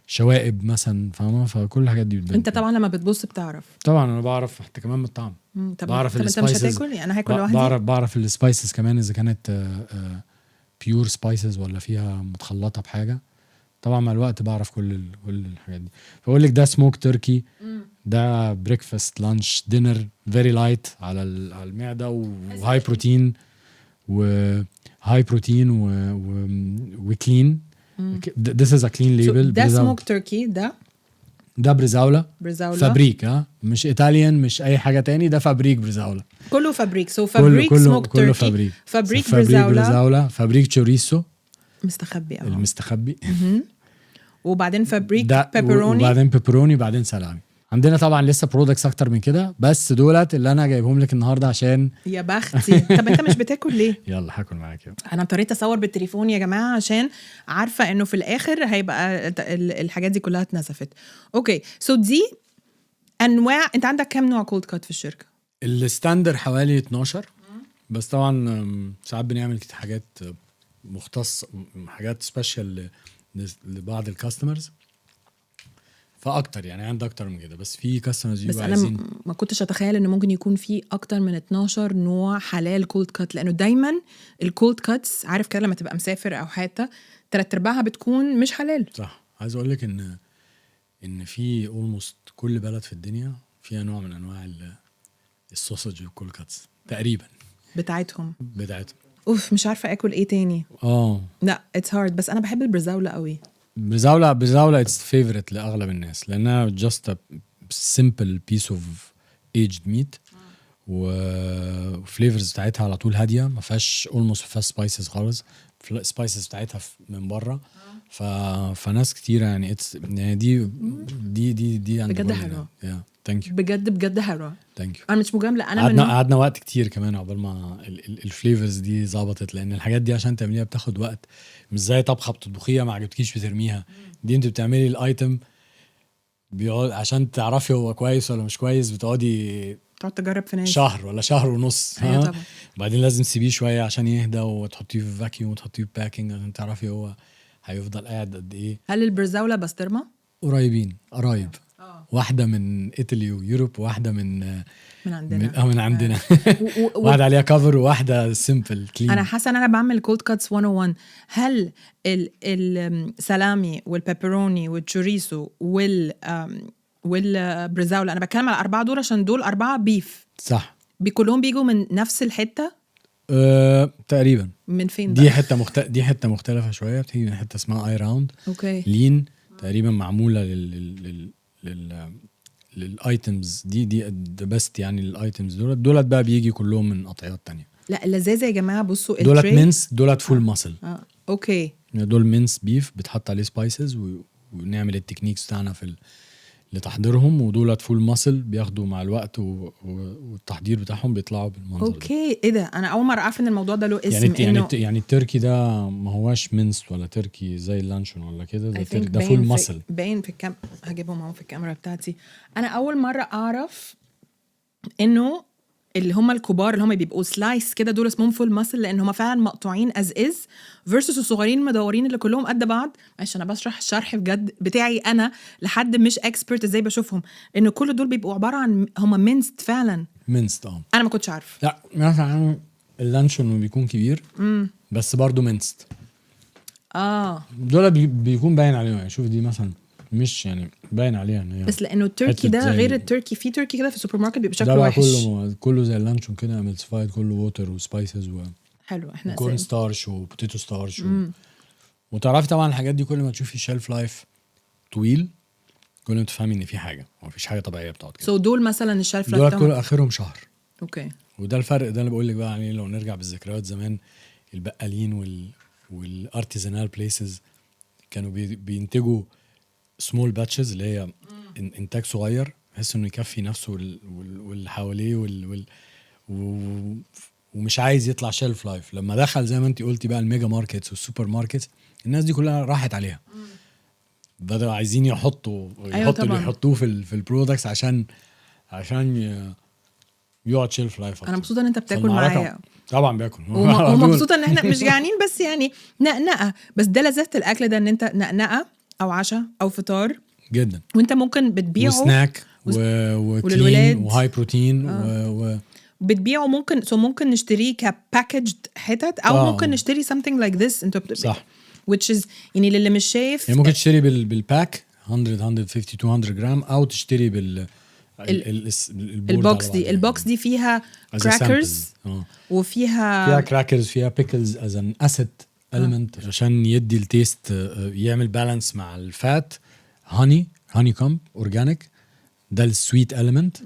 شوائب مثلا فاهمه. فكل الحاجات دي بتبان. انت طبعا لما بتبص بتعرف. طبعا انا بعرف حتى كمان من الطعم. بعرف السبايسز. انت مش هتاكل يعني انا هاكل لوحدي. بعرف السبايسز كمان اذا كانت بيور سبايسز ولا فيها متخلطه بحاجه. طبعا مع الوقت بعرف كل الحاجات دي. فاقول لك ده سموك تركي. ده بريكفاست لانش دينر فيري لايت على المعده وهاي بروتين وكلين. This is a clean label. ده سموك تركي. ده ده بريزاولا بريزاولا فابريك، مش ايطاليان مش اي حاجه تاني، ده فابريك بريزاولا. كله فابريك. سو فابريك سموك كله تركي، فابريك. فابريك بريزاولا، فابريك تشوريسو مستخبي المستخبي وبعدين فابريك ده بيبروني، وبعدين بيبروني، بعدين سلامي. عندنا طبعا لسه برودكتس اكتر من كده، بس دولت اللي انا جايبهم لك النهارده عشان يا بختي. طب انت مش بتاكل ليه؟ يلا هاكل معاك يلا. انا اضطريت اصور بالتليفون يا جماعه عشان عارفه انه في الاخر هيبقى الحاجات دي كلها اتنسفت. اوكي سو دي انواع. انت عندك كام نوع كولد كات في الشركه؟ الستاندر حوالي 12، بس طبعا ساعات بنعمل حاجات مختص، حاجات سبيشال لبعض الكاستمرز فاكتر، يعني عندي اكتر من كده، بس في كاستمرز بس انا ما كنتش اتخيل انه ممكن يكون في اكتر من 12 نوع حلال كولد كات، لانه دايما الكولد كاتس عارف كده لما تبقى مسافر او حته 3/4 بتكون مش حلال. صح. عايز اقول لك ان في اولموست كل بلد في الدنيا فيها نوع من انواع السوسج والكولد كاتس تقريبا بتاعتهم. اوف مش عارفه اكل ايه تاني. لا اتس هارد، بس انا بحب البرزاولا قوي. برزاولا اتس فيفورت لاغلب الناس، لانها جاست سمبل بيس اوف ايجد ميت، وفليفرز بتاعتها على طول هاديه، ما فيهاش اولموست ما فيهاش سبايسز خالص، سبايسز بتاعتها من بره. فناس كتيره يعني يعني دي بجد حلوه. بجد حلوه. ثانك يو. انا مش مجامله، انا قعدنا وقت كتير كمان عقبال ما الفليفرز دي ظبطت، لان الحاجات دي عشان تعمليها بتاخد وقت، مش زي طبخه بتطبخيها ما عجبتكيش بترميها. دي انت بتعملي الايتم بيقعد عشان تعرفي هو كويس ولا مش كويس، تقعد تجرب في ناس شهر ولا شهر ونص. ايوه طبعا. بعدين لازم تسيبيه شويه عشان يهدى، وتحطيه في فاكيوم وتحطيه في باكينج عشان تعرفي هو هيفضل قاعد قد ايه. هل البرزاولا بسطرمه؟ قرايب. واحده من ايطالي ويوروب، واحده من عندنا من عندنا واحده عليها كفر وواحده سيمبل كلين. انا حاسه ان انا بعمل كولد كاتس 101. هل السلامي والبيبروني والتشوريسو والبرزاولا، انا بتكلم على 4 دول عشان دول 4 بيف صح، كلهم بيجوا من نفس الحته تقريبا. من فين دي حته دي حته مختلفه شويه، بتيجي من حته اسمها اي راوند. اوكي لين تقريبا معموله للايتمز دي بست، يعني الايتمز دولت بقى بيجي كلهم من قطعيات تانية. لا اللذاذه يا جماعه بصوا دولت مينس، دولت فول ماسل. اوكي دول مينس بيف بتحط عليه سبايسز ونعمل التكنيكس بتاعنا في لتحضيرهم، ودولت فول ماسل بياخدوا مع الوقت والتحضير بتاعهم بيطلعوا بالمنظر اوكي ده. ايه ده؟ انا اول مره اعرف ان الموضوع ده له اسم. يعني التركي ده ما هواش منس ولا تركي زي اللانشون ولا كده، ده فول ماسل. باين في هجيبهم اهو في الكاميرا بتاعتي. انا اول مره اعرف انه اللي هم الكبار اللي هم بيبقوا سلايس كده دول اسمهم فول ماسل، لان هم فعلا مقطوعين از فيرسس الصغيرين المدورين اللي كلهم قد بعض. معلش انا بشرح الشرح بجد بتاعي انا لحد مش اكسبرت ازاي بشوفهم، ان كل دول بيبقوا عباره عن هم مينست فعلا. مينست انا ما كنتش عارف. لا مثلا اللانشون بيكون كبير بس برضو مينست. دول بيكون باين عليهم، يعني شوف دي مثلا مش يعني باين عليها ان هي، بس لانه التركي ده غير التركي. في تركي كده في السوبر ماركت بيبقى شكله وحش. كله زي اللانشون كده املسفايد، كله ووتر وسبايسز حلو. احنا كورن ستارش وبوتيتو ستارش وتعرفي طبعا الحاجات دي كل ما تشوفي شيلف لايف طويل كل ما تفهمي ان في حاجه، ما فيش حاجه طبيعيه بتقعد كده. دول مثلا الشيلف لايف دول كل اخرهم شهر. اوكي. وده الفرق ده اللي بقول لك بقى عليه. لو نرجع بالذكريات زمان، البقالين والارتيزانال بليسز كانوا بينتجوا سمول باتشز اللي هي انتاج صغير بحيث انه يكفي نفسه واللي حواليه ومش عايز يطلع شيلف لايف. لما دخل زي ما انت قلتي بقى الميجا ماركتس والسوبر ماركتس، الناس دي كلها راحت عليها، بدأوا عايزين يحطوا اللي يحطوه في البرودكتس عشان يقعد شيلف لايف. انا مبسوطه ان انت بتاكل معايا. طبعا باكل ومبسوطه ان احنا مش جعانين بس يعني نقنقه، بس ده لذة الاكل ده ان انت نقنقه او عشاء او فطار جدا، وانت ممكن بتبيعه وسناك وكلين وهاي بروتين بتبيعه. ممكن نشتريه كباكجد حتت او ممكن نشتري something like this. انت صح. which is يعني للي مش شايف، يعني ممكن تشتري بالباك 150 200 جرام او تشتري البوكس دي فيها كراكرز وفيها كراكرز فيها بيكلز از ان اسيد element عشان يدي التيست، يعمل بالانس مع الفات. هاني هاني كومب اورجانيك، ده السويت اليمنت.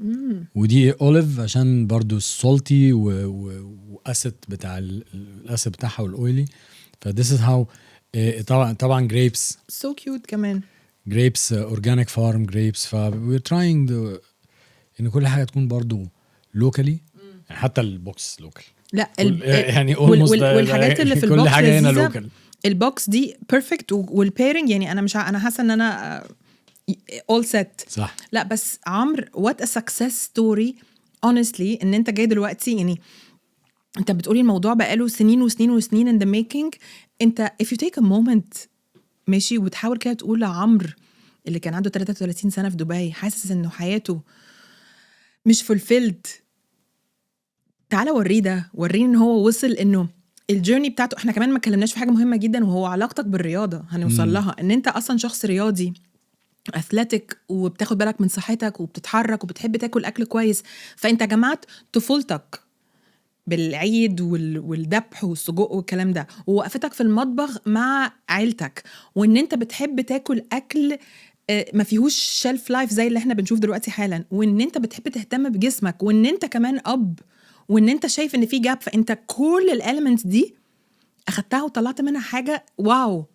ودي اوليف عشان برضو السولتي واسيد بتاع الاسيد بتاعها والاويلي. فديس از هاو. طبعا جريبس سو كيوت كمان. جريبس اورجانيك فارم جريبس. ف we're trying ان كل حاجه تكون برضو لوكالي، يعني حتى البوكس لوكال. لا يعني والحاجات اللي في كل البوكس حاجه هنا لذيذة. لوكال. البوكس دي بيرفكت، والبيرنج يعني انا مش انا حاسه ان انا all set. صح. لا بس عمرو what a success story honestly ان انت جاي دلوقتي. يعني انت بتقولي الموضوع بقاله سنين وسنين وسنين in the making. انت if you take a moment ماشي وتحاول كده تقول لعمرو اللي كان عنده 33 سنة في دبي حاسس انه حياته مش fulfilled، تعالى وريه ده، وريه ان هو وصل انه الجيرني بتاعته. احنا كمان ما اتكلمناش في حاجة مهمة جدا وهو علاقتك بالرياضة، هنوصل لها. ان انت اصلا شخص رياضي اثليتيك وبتاخد بالك من صحتك وبتتحرك وبتحب تاكل اكل كويس. فانت جمعت طفولتك بالعيد والذبح والسجق والكلام ده، ووقفتك في المطبخ مع عيلتك، وان انت بتحب تاكل اكل ما فيهوش شيلف لايف زي اللي احنا بنشوف دلوقتي حالا، وان انت بتحب تهتم بجسمك، وان انت كمان اب، وان انت شايف ان في جاب. فانت كل الاليمنتس دي اخدتها وطلعت منها حاجه واو.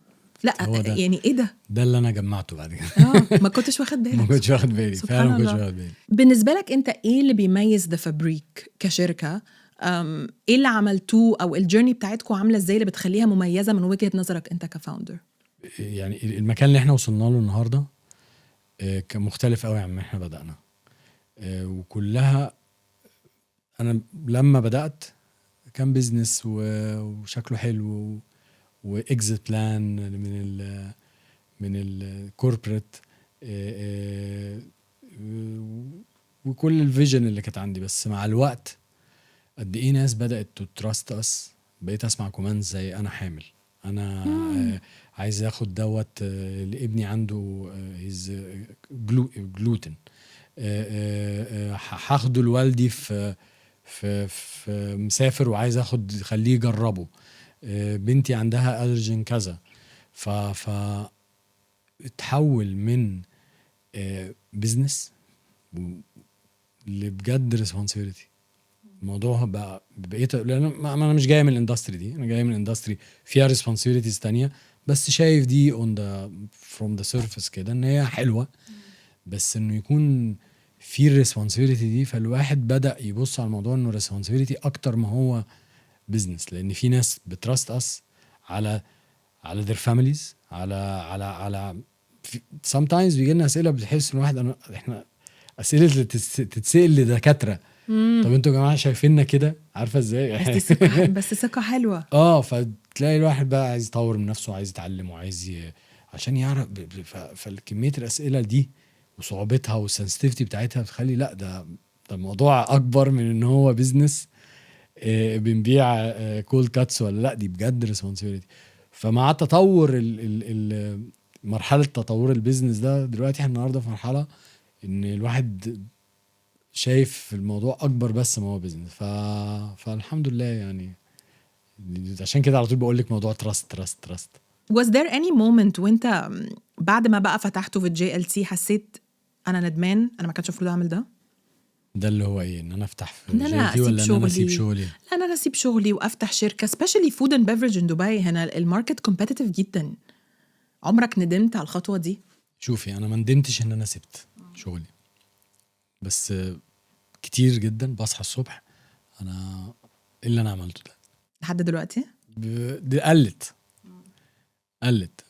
لا يعني ايه ده اللي انا جمعته بعد كده. ما كنتش واخد بالك. ما كنتش واخد بالي فعلا، ما كنتش واخد بالي. بالنسبه لك انت ايه اللي بيميز ذا فابريك كشركه؟ ايه اللي عملتوه او الجيرني بتاعتكم عامله ازاي اللي بتخليها مميزه من وجهه نظرك انت كفاوندر؟ يعني المكان اللي احنا وصلنا له النهارده كان مختلف قوي عن ما احنا بدأنا. وكلها انا لما بدأت كان بيزنس وشكله حلو واكزيت بلان من الكوربريت وكل الفيجن اللي كانت عندي. بس مع الوقت قد ايه ناس بدأت تتراست اس. بقيت اسمع كوماند زي انا حامل، انا عايز اخد دوت لابني عنده جلوتين، هاخده لوالدي في مسافر وعايز اخد خليه يجربه، بنتي عندها ألرجين كذا. ف اتحول من بيزنس لبجد ريسبونسبيلتي. الموضوع بقى بقيت لان انا مش جاي من الاندستري دي، انا جاي من الاندستري فيها ريسبونسبيلتيز تانية، بس شايف دي اون ذا فروم ذا سيرفيس كده ان هي حلوه، بس انه يكون في الريسبونسبيلتي دي. فالواحد بدأ يبص على الموضوع انه ريسبونسبيلتي اكتر ما هو بزنس، لان في ناس بتراست اس على their families، على sometimes بيجي لنا اسئله بتحس ان الواحد احنا اسئله تتسال لدكاتره. طب انتوا يا جماعه شايفيننا كده، عارفه ازاي؟ بس ثقه حلوه. فتلاقي الواحد بقى عايز يطور من نفسه وعايز يتعلم وعايز عشان يعرف. فالكميه الاسئله دي وصعوبتها والسنسيتيفيتي بتاعتها بتخلي لا ده الموضوع اكبر من ان هو بيزنس بنبيع كول كاتس ولا لا، دي بجد ريسبونسبيلتي. فمع تطور مرحله تطور البيزنس ده دلوقتي احنا النهارده في مرحله ان الواحد شايف الموضوع اكبر بس ما هو بيزنس. فالحمد لله يعني. عشان كده على طول بقول لك موضوع تراست. Was there any moment وانت بعد ما بقى فتحته في JLT حسيت انا ندمان، انا ما كانش المفروض اعمل ده اللي هو ايه؟ ان انا افتح في ان انا اسيب شغلي؟ لا انا اسيب شغلي وافتح شركه especially food and beverage in دبي. هنا الماركت كومبيتيتيف جدا. عمرك ندمت على الخطوه دي؟ شوفي انا ما ندمتش ان انا سبت شغلي، بس كتير جدا بصحى الصبح انا ايه اللي انا عملته ده لحد دلوقتي. دي قلت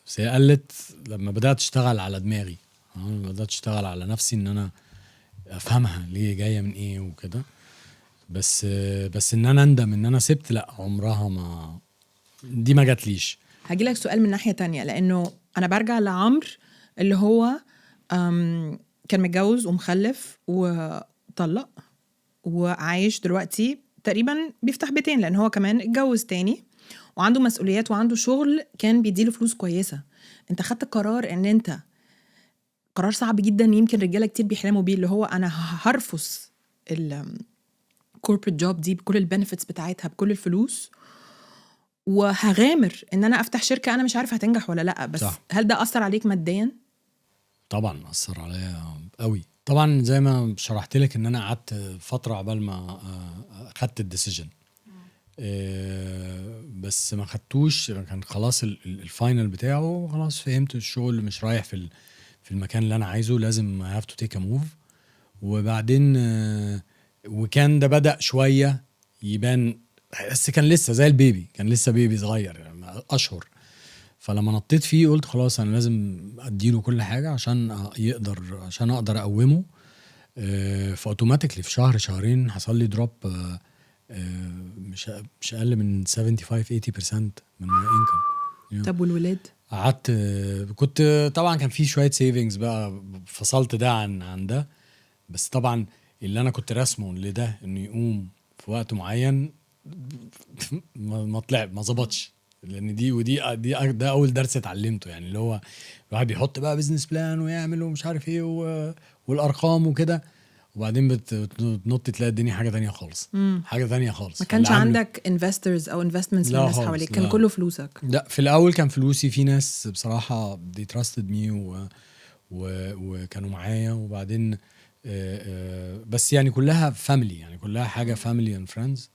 بس هي قلت لما بدأت اشتغل على دماغي، بدأت اشتغل على نفسي ان انا افهمها ليه جاية من ايه وكده. بس ان انا اندم ان انا سبت، لا عمرها ما دي ما جاتليش. هجيلك سؤال من ناحية تانية، لانه انا برجع لعمرو اللي هو كان متجوز ومخلف وطلق وعايش دلوقتي تقريبا بيفتح بيتين، لان هو كمان اتجوز تاني وعنده مسؤوليات وعنده شغل كان بيديله فلوس كويسة. انت خدت قرار ان انت قرار صعب جدا يمكن رجالة كتير بيحلموا بيه، اللي هو انا هرفض الكوربريت جوب دي بكل البنفيتس بتاعتها بكل الفلوس، وهغامر ان انا افتح شركة انا مش عارف هتنجح ولا لا. بس صح. هل ده اثر عليك ماديا؟ طبعا اثر عليا قوي. طبعا زي ما شرحت لك ان انا قعدت فتره عبال ما خدت الديسيجن، بس ما خدتوش، كان خلاص الفاينل بتاعه خلاص، فهمت الشغل مش رايح في المكان اللي انا عايزه، لازم I have to take a move. وبعدين وكان ده بدأ شوية يبان، بس كان لسه زي البيبي، كان لسه بيبي صغير يعني أشهر. فلما نطيت فيه قلت خلاص أنا لازم أديله كل حاجة عشان يقدر، عشان أقدر أقومه. فأوتوماتيكلي في شهر شهرين حصل لي دروب، مش أقل من 75-80% من income. طب والولاد؟ قعدت كنت طبعا كان في شوية سيفينجز بقى، فصلت ده عن ده. بس طبعا اللي انا كنت راسمه لده انه يقوم في وقت معين ما طلع، ما ظبطش. لان ده اول درس اتعلمته، يعني اللي هو الواحد بيحط بقى بيزنس بلان ويعمل ومش عارف ايه والارقام وكده، وبعدين بتنط تلاقي الدنيا حاجه تانية خالص. حاجه تانية خالص. ما كانش عندك انفسترز او انفستمنتس من الناس حواليك؟ كان كله فلوسك؟ لا، في الاول كان فلوسي، في ناس بصراحه they trusted me وكانوا معايا. وبعدين بس يعني كلها فاميلي، يعني كلها حاجه فاميلي اند فريندز.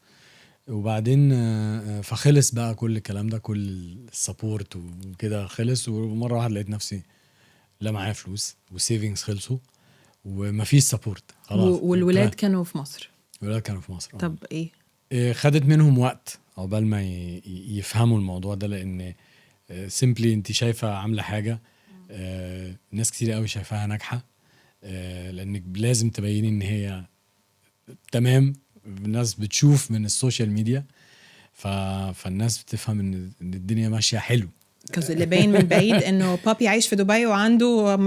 وبعدين فخلص بقى كل الكلام ده، كل السبورت وكده خلص، ومره واحده لقيت نفسي لا معايا فلوس والسيفنجز خلصوا ومفيش سبورت خلاص. والولاد كانوا في مصر؟ الولاد كانوا في مصر. طب ايه خدت منهم وقت عقبال ما يفهموا الموضوع ده، لان سيمبلي انت شايفه عامله حاجه، ناس كتير قوي شايفاها ناجحه، لانك لازم تبيني ان هي تمام. الناس بتشوف من السوشيال ميديا، فالناس بتفهم ان الدنيا ماشيه حلو. اللي باين من بعيد انه بابي عايش في دبي وعنده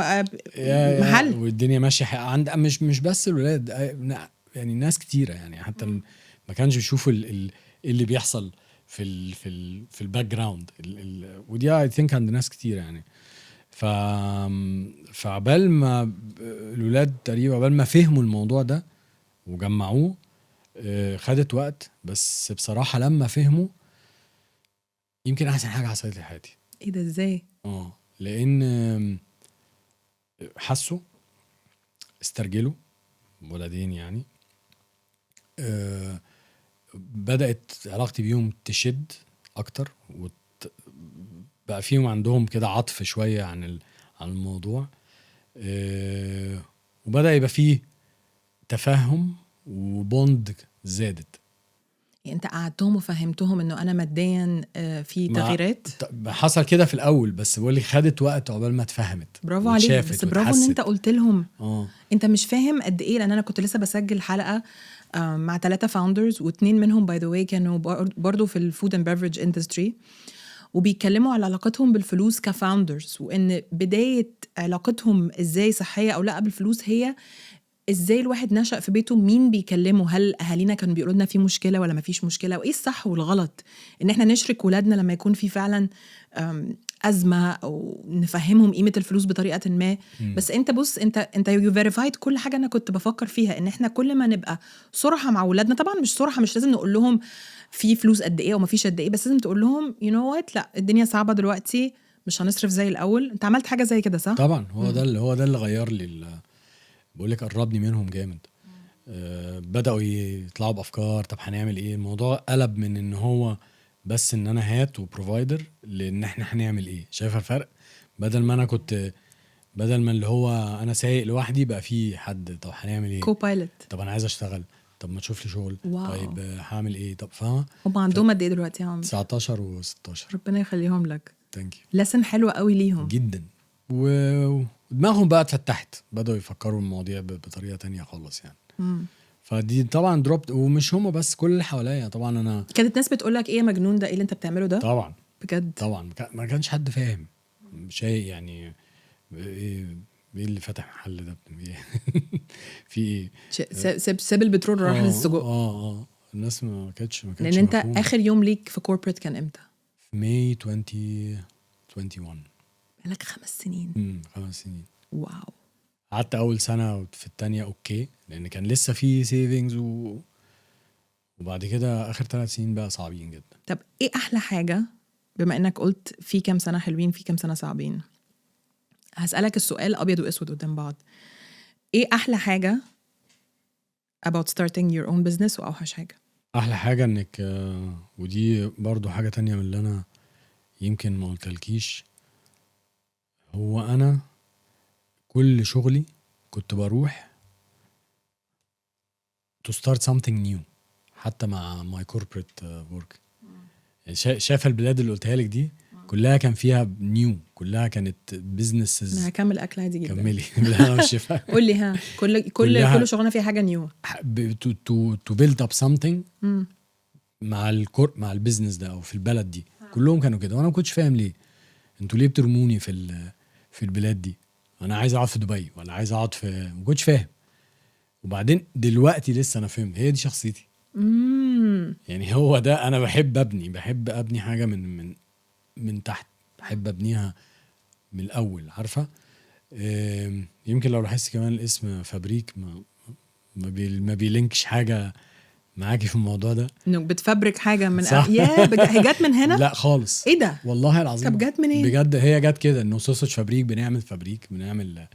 محل والدنيا ماشيه عند مش بس الولاد، يعني ناس كتيره، يعني حتى ما كانش بيشوفوا اللي بيحصل في الباك جراوند، ودي اي ثينك عند ناس كتيره يعني. فعبال ما الولاد تقريبا عبال ما فهموا الموضوع ده وجمعوه، خدت وقت. بس بصراحة لما فهموا يمكن أحسن حاجة حصلت لي في حياتي. ايه ده ازاي؟ لأن حسوا، استرجلوا ولدين يعني، بدأت علاقتي بيهم تشد أكتر، بقى فيهم عندهم كده عطف شوية عن الموضوع، وبدأ يبقى فيه تفاهم وبوند زادت. يعني انت قعدتهم وفهمتهم انه انا ماديا في تغييرات؟ حصل كده في الاول، بس بقول لك خدت وقت عقبال ما اتفهمت. برافو عليك، بس برافو ان انت قلت لهم. انت مش فاهم قد ايه، لان انا كنت لسه بسجل حلقه مع 3 فاوندرز، و2 منهم باي ذا واي كانوا برضو في الفود اند بيفرج اندستري، وبيتكلموا على علاقتهم بالفلوس كفاوندرز، وان بدايه علاقتهم ازاي صحيه او لا بالفلوس هي ازاي الواحد نشأ في بيته، مين بيكلمه، هل اهالينا كانوا بيقولوا لنا في مشكله ولا ما فيش مشكله، وايه الصح والغلط، ان احنا نشرك ولادنا لما يكون في فعلا ازمه، او نفهمهم قيمه الفلوس بطريقه ما. بس انت بص، انت يو فيريفايد كل حاجه انا كنت بفكر فيها، ان احنا كل ما نبقى صراحه مع ولادنا، طبعا مش صراحه، مش لازم نقول لهم في فلوس قد ايه وما فيش قد ايه، بس لازم تقول لهم يو نو وات، لا الدنيا صعبه دلوقتي، مش هنصرف زي الاول. انت عملت حاجه زي كده صح؟ طبعا. هو ده اللي غير لي، بقول لك قربني منهم جامد. بدأوا يطلعوا بافكار، طب هنعمل ايه. الموضوع قلب من ان هو بس ان انا هات وبروفايدر، لان احنا هنعمل ايه. شايفه الفرق؟ بدل ما اللي هو انا سايق لوحدي، بقى في حد، طب هنعمل ايه، كوبايلوت، طب انا عايز اشتغل، طب ما تشوف لي شغل. واو. طيب هعمل ايه، طب فاهمه. هم عندهم قد ايه دلوقتي يا عمرو؟ 19 و16. ربنا يخليهم لك. ثانك يو. لسن حلوه قوي ليهم جدا. ودماغهم بقى اتفتحت، بدأوا يفكروا المواضيع بطريقه تانية خالص يعني. فدي طبعا دروبت. ومش هم بس، كل اللي حواليا طبعا. انا كانت ناس بتقول لك ايه يا مجنون ده، ايه اللي انت بتعمله ده؟ طبعا بجد طبعا ما كانش حد فاهم شيء يعني. ايه اللي فتح محل ده في ايه؟ ساب البترول راح للسجق. الناس ما كانتش لان انت مفهوم. اخر يوم ليك في كوربريت كان امتى؟ في ماي 2021. بقالك 5 سنين. 5 سنين. واو. قعدت اول سنه في التانية اوكي، لان كان لسه في سيفينجز وبعد كده اخر 3 سنين بقى صعبين جدا. طب ايه احلى حاجه، بما انك قلت في كام سنه حلوين في كام سنه صعبين، هسألك السؤال أبيض وأسود قدام بعض. إيه أحلى حاجة about starting your own business وأوحش حاجة؟ احلى حاجه انك ودي برضو حاجه تانية من اللي انا يمكن ما قلتلكيش، هو انا كل شغلي كنت بروح to start something new حتى مع my corporate work. شايفه البلاد اللي قلتها لك دي كلها كان فيها نيو، كلها كانت businesses. أنا هكمل أكل عادي جدا. كملي. لا انا مش شايفها. قول لي ها كل شغلنا فيها حاجة نيو. to build up something مع مع البيزنس ده او في البلد دي كلهم كانوا كده، وانا ما كنتش فاهم ليه انتوا ليه بترموني في البلاد دي. انا عايز اقعد في دبي ولا عايز اقعد في، ما كنتش فاهم. وبعدين دلوقتي لسه انا فهمت هي دي شخصيتي. يعني هو ده، انا بحب ابني حاجه من تحت، بحب ابنيها من الاول، عارفه. يمكن لو لاحظت كمان الاسم فابريك ما بيلينكش حاجه معاكي في الموضوع ده، انه بتفبرك حاجه من هي جت من هنا؟ لا خالص. ايه ده والله العظيم. طب جت منين؟ بجد هي جت كده، انه سوسج فابريك بنعمل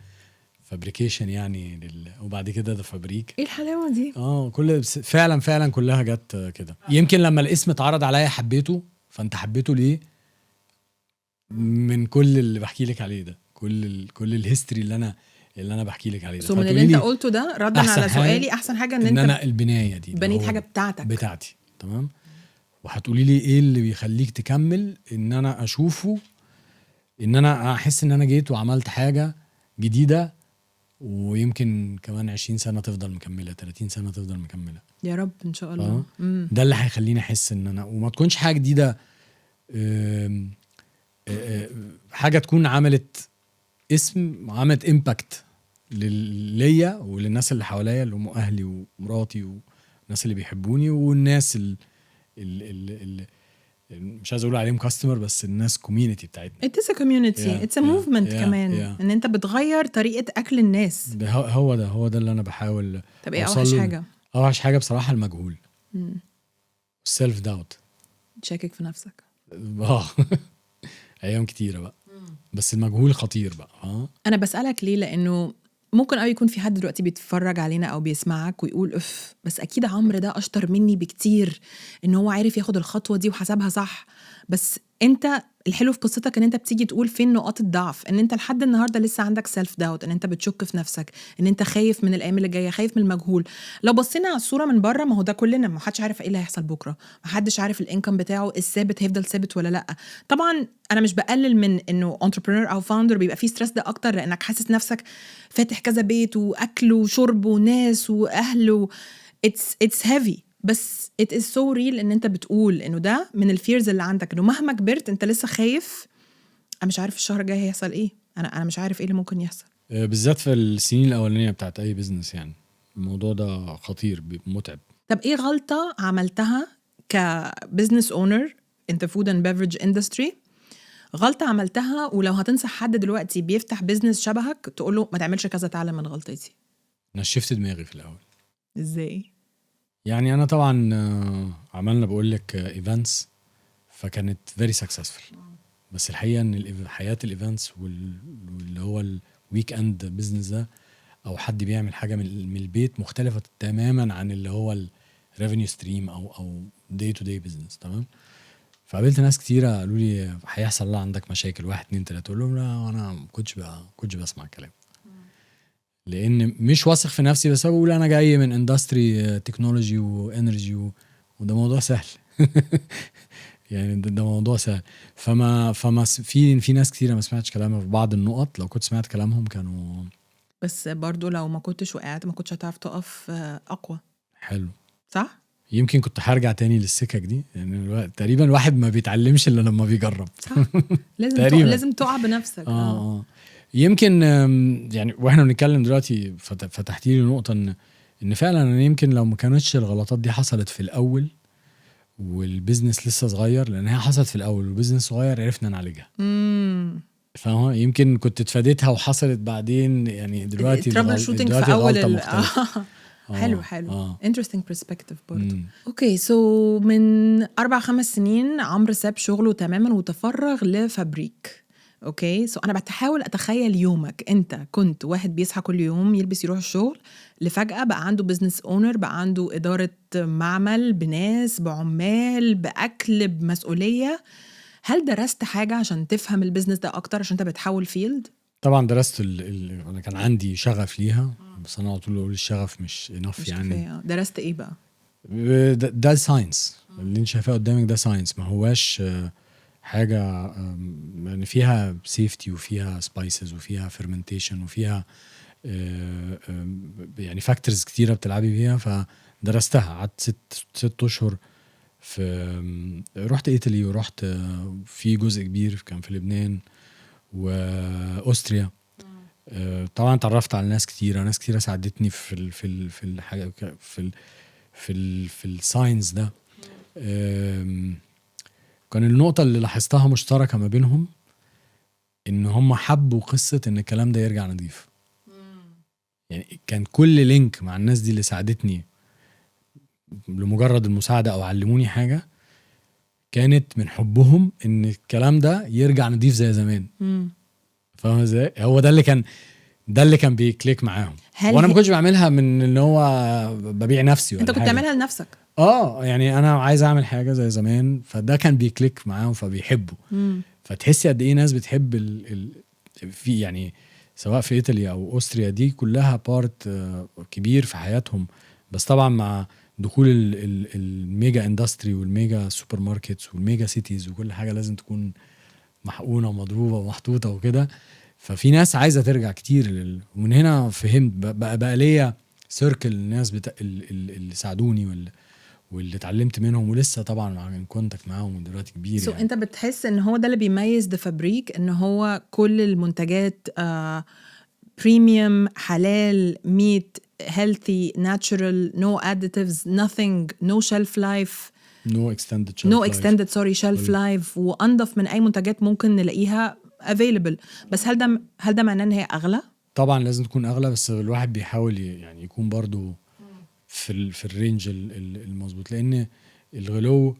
فابريكيشن يعني وبعد كده ده فابريك. ايه الحلاوه دي؟ كل فعلا كلها جت كده. يمكن لما الاسم اتعرض عليا حبيته. فانت حبيته ليه؟ من كل اللي بحكي لك عليه ده، كل الهيستوري اللي انا بحكي لك عليه ده. من اللي انت قلته ده ردا على سؤالي، احسن حاجه ان انا البنايه دي بنيت حاجه بتاعتي. تمام. وهتقولي لي ايه اللي بيخليك تكمل؟ ان انا اشوفه، ان انا احس ان انا جيت وعملت حاجه جديده، ويمكن كمان 20 سنه تفضل مكمله، 30 سنه تفضل مكمله يا رب ان شاء الله. ده اللي هيخليني احس ان انا، وما تكونش حاجه جديده، حاجه تكون عملت اسم، عملت امباكت ليا وللناس اللي حواليا، اللي هم اهلي ومراتي والناس اللي بيحبوني، والناس اللي مش عايز اقول عليهم كاستمر، بس الناس كوميونتي بتاعتنا. It's a community, it's a movement كمان. ان انت بتغير طريقه اكل الناس. ده هو ده اللي انا بحاول. طب ايه اوحش حاجه؟ اوحش حاجه بصراحه المجهول. السيلف داوت. تشكك في نفسك. ايام كتيره بقى. بس المجهول خطير بقى. انا بسالك ليه؟ لانه ممكن يكون في حد دلوقتي بيتفرج علينا او بيسمعك ويقول اف، بس اكيد عمرو ده اشطر مني بكتير، ان هو عارف ياخد الخطوه دي وحسبها صح. بس انت الحلو في قصتك ان انت بتيجي تقول فين نقاط الضعف، ان انت لحد النهارده لسه عندك سيلف داوت، ان انت بتشك في نفسك، ان انت خايف من الايام اللي جايه، خايف من المجهول. لو بصينا على الصوره من بره، ما هو ده كلنا، ما حدش عارف ايه اللي هيحصل بكره، ما حدش عارف الانكم بتاعه الثابت هيفضل ثابت ولا لا. طبعا انا مش بقلل من انه انتربرينور او فاوندر بيبقى فيه ستريس ده اكتر، لانك حاسس نفسك فاتح كذا بيت واكل وشرب وناس واهل it's heavy. بس it is so real ان انت بتقول انه ده من الفيرز اللي عندك، انه مهما كبرت انت لسه خايف. انا مش عارف الشهر الجاي هيحصل ايه، انا مش عارف ايه اللي ممكن يحصل، بالذات في السنين الاولانيه بتاعت اي بيزنس. يعني الموضوع ده خطير، متعب. طب ايه غلطه عملتها كبزنس اونر انت فود اند بيفرج اندستري، غلطه عملتها ولو هتنصح حد دلوقتي بيفتح بيزنس شبهك تقول له ما تعملش كذا، تعلم من غلطتي؟ نشفت دماغي في الاول. ازاي؟ يعني انا طبعا عملنا بقول لك ايفنتس، فكانت فيري سكسسفul. بس الحقيقه ان حياه الايفنتس واللي هو الويك اند بزنس ده، او حد بيعمل حاجه من البيت، مختلفه تماما عن اللي هو الريفينيو ستريم او داي تو داي بزنس. تمام. فقابلت ناس كتيره قالوا لي هيحصل عندك مشاكل 1 2 3. اقول لهم لا، انا ما كنتش بسمع الكلام، لان مش واثق في نفسي. بس بقول انا جاي من اندستري تكنولوجي وانرجي وده موضوع سهل. يعني ده موضوع سهل. فما في ناس كتيره ما سمعتش كلامها في بعض النقط. لو كنت سمعت كلامهم كانوا، بس برضو لو ما كنتش وقعت ما كنتش هتعرف تقف اقوى. حلو، صح. يمكن كنت هرجع تاني للسكك دي، يعني تقريبا الواحد ما بيتعلمش الا لما بيجرب. صح. لازم تقع بنفسك. يمكن يعني واحنا بنتكلم دلوقتي فتحتي لي نقطه ان فعلا انا يمكن لو ما كانتش الغلطات دي حصلت في الاول والبيزنس لسه صغير، لان هي حصلت في الاول والبيزنس صغير، عرفنا نعالجها. فاهمه؟ يمكن كنت اتفاديتها وحصلت بعدين. يعني دلوقتي الترابل شوتنج في اول حلو interesting perspective برضو. اوكي سو من 4-5 سنين عمرو ساب شغله تماما وتفرغ لفابريك. اوكي سو انا بحاول اتخيل يومك. انت كنت واحد بيصحى كل يوم يلبس يروح الشغل، لفجأة بقى عنده بزنس اونر، بقى عنده إدارة معمل بناس بعمال بأكل بمسؤولية. هل درست حاجة عشان تفهم البزنس ده اكتر عشان انت بتحول فيلد؟ طبعا درست انا كان عندي شغف ليها، بس انا على طول اقول الشغف مش انف مش يعني. كفاية. درست ايه بقى؟ ده ساينس اللي انت شايفاه قدامك، ده ساينس، ما هواش حاجه يعني فيها سيفتي وفيها سبايسز وفيها فيرمنتيشن وفيها يعني فاكتورز كتيره بتلعبي فيها. فدرستها، قعدت 6 اشهر في رحت ايطالي، ورحت في جزء كبير كان في لبنان واوستريا. طبعا اتعرفت على ناس كتيره ساعدتني في الحاجه في الساينس ده. كان النقطة اللي لاحظتها مشتركة ما بينهم ان هم حبوا قصة ان الكلام ده يرجع نظيف. يعني كان كل لينك مع الناس دي اللي ساعدتني لمجرد المساعدة او علموني حاجة، كانت من حبهم ان الكلام ده يرجع نظيف زي زمان. فاهم ازاي؟ هو ده اللي كان بيكليك معاهم. وانا ما كنتش بعملها من ان هو ببيع نفسي ولا انت كنت حاجة. تعملها لنفسك. يعني انا عايز اعمل حاجه زي زمان، فده كان بيكليك معاهم فبيحبوا. فتحسي قد ايه ناس بتحب في يعني سواء في ايطاليا او اوستريا، دي كلها بارت كبير في حياتهم. بس طبعا مع دخول الميجا اندستري والميجا سوبر ماركتس والميجا سيتيز وكل حاجه لازم تكون محقونه ومضروبه ومحطوطه وكده. ففي ناس عايزه ترجع كتير ومن هنا فهمت بقى ليا سيركل الناس اللي ساعدوني واللي اتعلمت منهم، ولسه طبعا مع كونتاكت معاهم دلوقتي كبير. يعني انت بتحس ان هو ده اللي بيميز ذا فابريك، ان هو كل المنتجات بريميوم، حلال، ميت، healthy, natural, no additives, nothing, no shelf life, no extended shelf life، وانضف من اي منتجات ممكن نلاقيها available. بس هل ده معناه ان هي اغلى؟ طبعا لازم تكون اغلى، بس الواحد بيحاول يعني يكون برضو في الرينج المظبوط، لان الغلو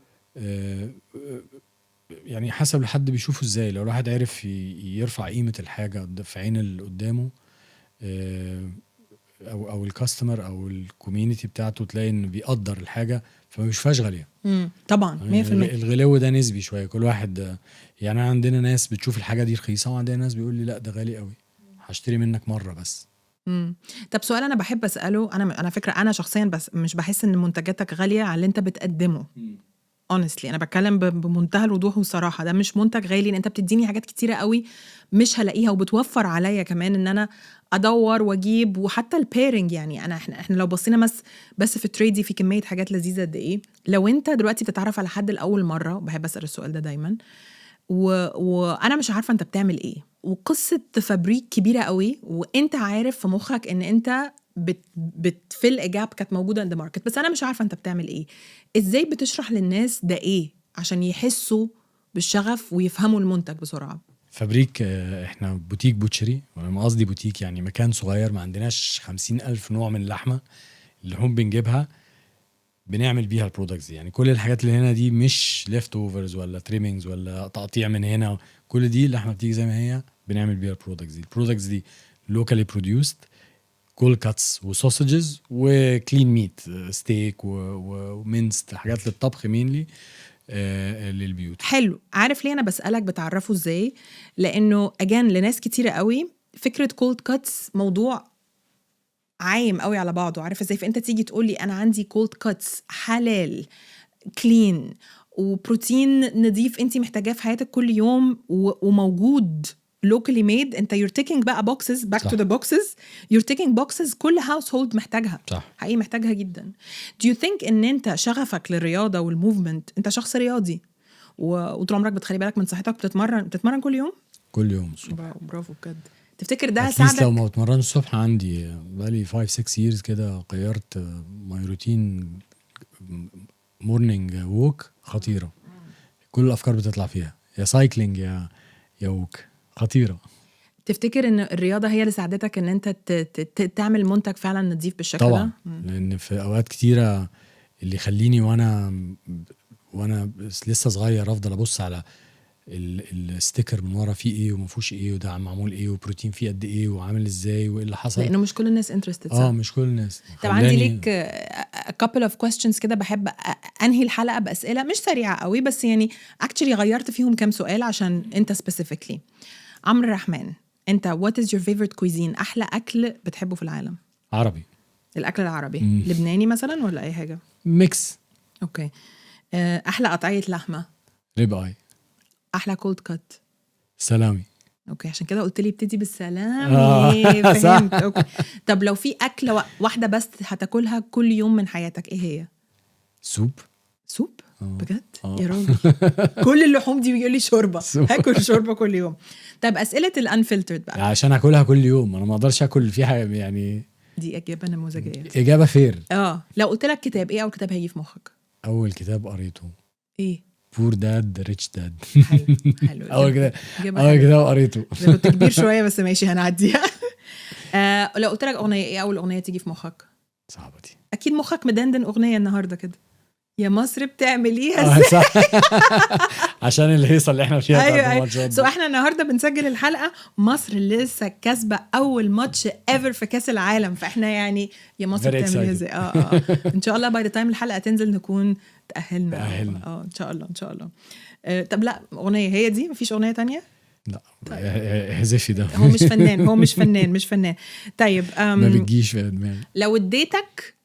يعني حسب الحد بيشوفه ازاي. لو الواحد عرف يرفع قيمة الحاجة في عين اللي قدامه او الكاستمر او الكوميونتي بتاعته، تلاقي انه بيقدر الحاجة فما بيشوفهاش غالية. طبعا 100%. الغلو ده نسبي شوية، كل واحد يعني عندنا ناس بتشوف الحاجة دي رخيصة، وعندنا ناس بيقول لي لا ده غالي قوي، هشتري منك مرة بس. طب سؤال انا بحب اساله، انا فكره انا شخصيا بس مش بحس ان منتجاتك غاليه على اللي انت بتقدمه. honestly انا بتكلم بمنتهى الوضوح والصراحه، ده مش منتج غالي، ان انت بتديني حاجات كتيره قوي مش هلاقيها، وبتوفر عليا كمان ان انا ادور واجيب. وحتى البيرنج يعني احنا لو بصينا بس في تريدي في كميه حاجات لذيذه قد ايه. لو انت دلوقتي بتتعرف على حد لاول مره، بحب اسال السؤال ده دايما، وانا مش عارفه انت بتعمل ايه، وقصه فابريك كبيره قوي، وانت عارف في مخك ان انت بتفل اجاب كانت موجوده عند ماركت، بس انا مش عارفه انت بتعمل ايه. ازاي بتشرح للناس ده ايه عشان يحسوا بالشغف ويفهموا المنتج بسرعه؟ فابريك احنا بوتيك بوتشري، وانا قصدي بوتيك يعني مكان صغير، ما عندناش 50,000 نوع من اللحمه اللي هم بنجيبها بنعمل بيها البرودكتس. يعني كل الحاجات اللي هنا دي مش ليفت اوفرز ولا تريمينجز ولا تقطيع من هنا، كل دي اللحمه بتيجي زي ما هي بنعمل بيها البرودكتس دي لوكالي بروديوسد، كول كاتس وسوسجز وكلين ميت، ستيك ومنست، حاجات للطبخ مينلي للبيوت. حلو. عارف ليه انا بسألك بتعرفه ازاي؟ لانه اجان لناس كتيرة قوي فكرة كولد كاتس موضوع عايم قوي على بعضه. عارف ازاي؟ فانت تيجي تقولي انا عندي كولد كاتس حلال كلين وبروتين نظيف انت محتاجاه في حياتك كل يوم وموجود locally made، انت you're taking بقى boxes back to the boxes، you're taking boxes كل household محتاجها. صح. حقيقي محتاجها جدا. do you think ان انت شغفك للرياضة والموفمنت، انت شخص رياضي وطول عمرك بتخلي بالك من صحتك، بتتمرن كل يوم؟ كل يوم الصبح. برافو بجد. تفتكر ده هساعدك؟ لو ما بتمرن الصبح، عندي بقالي 5-6 years كده غيرت ماي روتين، مورنينج ووك خطيرة. كل الأفكار بتطلع فيها، يا سايكلينج يا ووك، خطيرة. تفتكر ان الرياضة هي اللي ساعدتك ان انت تعمل منتج فعلا نظيف بالشكل طبعا ده؟ لأن في أوقات كتيرة اللي يخليني وأنا لسه صغير أفضل أبص على الستيكر من ورا فيه ايه وما فيهوش ايه، وده معمول ايه، وبروتين فيه قد ايه، وعامل ازاي، وايه اللي حصل. لانه مش كل الناس انترستد. مش كل الناس. طب عندي ليك a couple of questions كده، بحب انهي الحلقه باسئله مش سريعه قوي، بس يعني actually غيرت فيهم كام سؤال عشان انت specifically. عمرو الرحمن، انت what is your favorite cuisine؟ احلى اكل بتحبه في العالم؟ عربي. الاكل العربي. لبناني مثلا ولا اي حاجه؟ ميكس. اوكي. احلى قطعيه لحمه؟ ريب اي. احلى كولد كات؟ سلامي. اوكي، عشان كده قلت لي ابتدي بالسلامي. فهمت. اوكي. طب لو في اكله واحده بس هتاكلها كل يوم من حياتك، ايه هي؟ سوب. بجد؟ يا راجل. كل اللحوم دي بيقول لي شوربه، هاكل شوربه كل يوم. طب اسئله الانفلترد بقى، عشان اكلها كل يوم انا ما اقدرش اكل فيها يعني. دي اجابه نموذجيه. اجابه فير. لو قلت لك كتاب، ايه اول كتاب هيجي في مخك؟ اول كتاب قريته ايه؟ بور داد ريتش داد. حلو. اول كتاب قريته. كنت كبير شويه بس ماشي هنعديها. لو قلت لك اغنيه، ايه اول اغنيه تيجي في مخك؟ صعبه دي. اكيد مخك مدندن اغنيه النهارده كده، يا مصر بتعمل ايه صح. عشان الهيصه اللي احنا فيها. ايوه. سو احنا النهارده بنسجل الحلقه، مصر لسه كاسبه اول ماتش ايفر في كاس العالم، فاحنا يعني يا مصر بتعمل ايه ازاي. ان شاء الله باي ذا تايم الحلقه تنزل نكون تاهلنا. ان شاء الله. طب لا، اغنيه هي دي، مفيش اغنيه تانية؟ لا. هزفي ده هو مش فنان. طيب ما بتجيش في دماغي. لو اديتك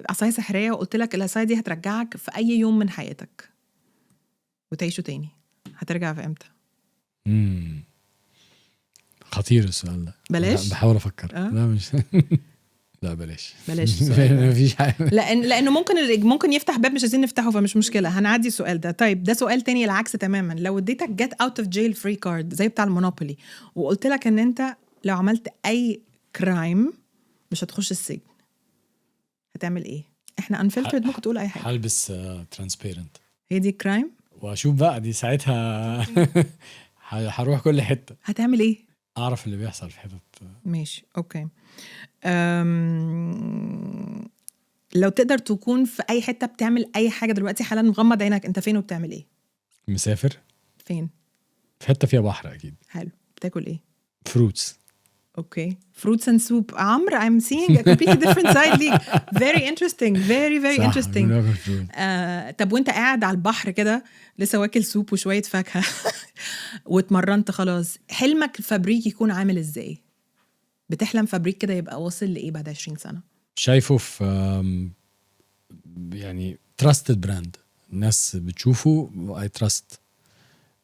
عصاية سحرية وقلت لك العصاية دي هترجعك في أي يوم من حياتك وتعيشه تاني، هترجع في امتى؟ خطير السؤال ده. بلاش. بحاول أفكر. لا مش لا بلاش مفيش حاجة. لأنه ممكن يفتح باب مش عايزين نفتحه، فمش مشكلة، هنعدي السؤال ده. طيب ده سؤال تاني العكس تماما. لو اديتك get out of jail free card زي بتاع المونوبولي، وقلت لك ان انت لو عملت أي كرايم مش هتخش السجن، هتعمل ايه؟ احنا unfiltered، ممكن تقول اي حاجه. هلبس ترانسبيرنت. هي دي كرايم؟ واشوف بقى دي ساعتها هروح كل حته. هتعمل ايه؟ اعرف اللي بيحصل في حتت. ماشي اوكي. لو تقدر تكون في اي حته بتعمل اي حاجه دلوقتي حالا، مغمض عينك، انت فين وبتعمل ايه؟ مسافر. فين؟ في حته فيها بحر اكيد. حلو. بتاكل ايه؟ فروتس. Okay, fruits and soup. عمرو, I'm seeing a completely different side ليك. Very interesting, very interesting. طب وانت قاعد على البحر كده لسه واكل سوب وشوية فاكهة واتمرنت خلاص، حلمك فابريك يكون عامل ازاي؟ بتحلم فابريك كده يبقى واصل لإيه بعد 20 سنة؟ شايفه في يعني trusted brand، الناس بتشوفه I trust،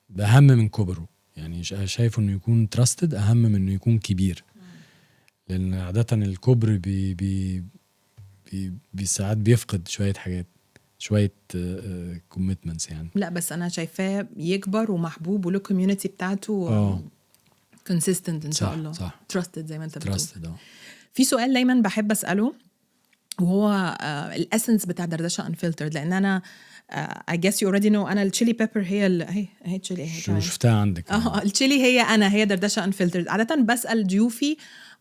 بأهم من كبره. يعني شايفه انه يكون trusted اهم من انه يكون كبير، لان عادة الكبر ساعات بيفقد شوية حاجات، شوية commitments يعني. لا بس انا شايفاه يكبر ومحبوب وله community بتاعته consistent ان شاء الله. صح. trusted زي ما انت بتقول. trusted. في سؤال دايما بحب اساله، وهو الاسنس بتاع دردشه unfiltered، لان انا I guess you already know أنا التشيلي بيبر هي تشيلي. شو شفتها عندك؟ التشيلي هي دردشة unfiltered. عادة بسأل ضيوفي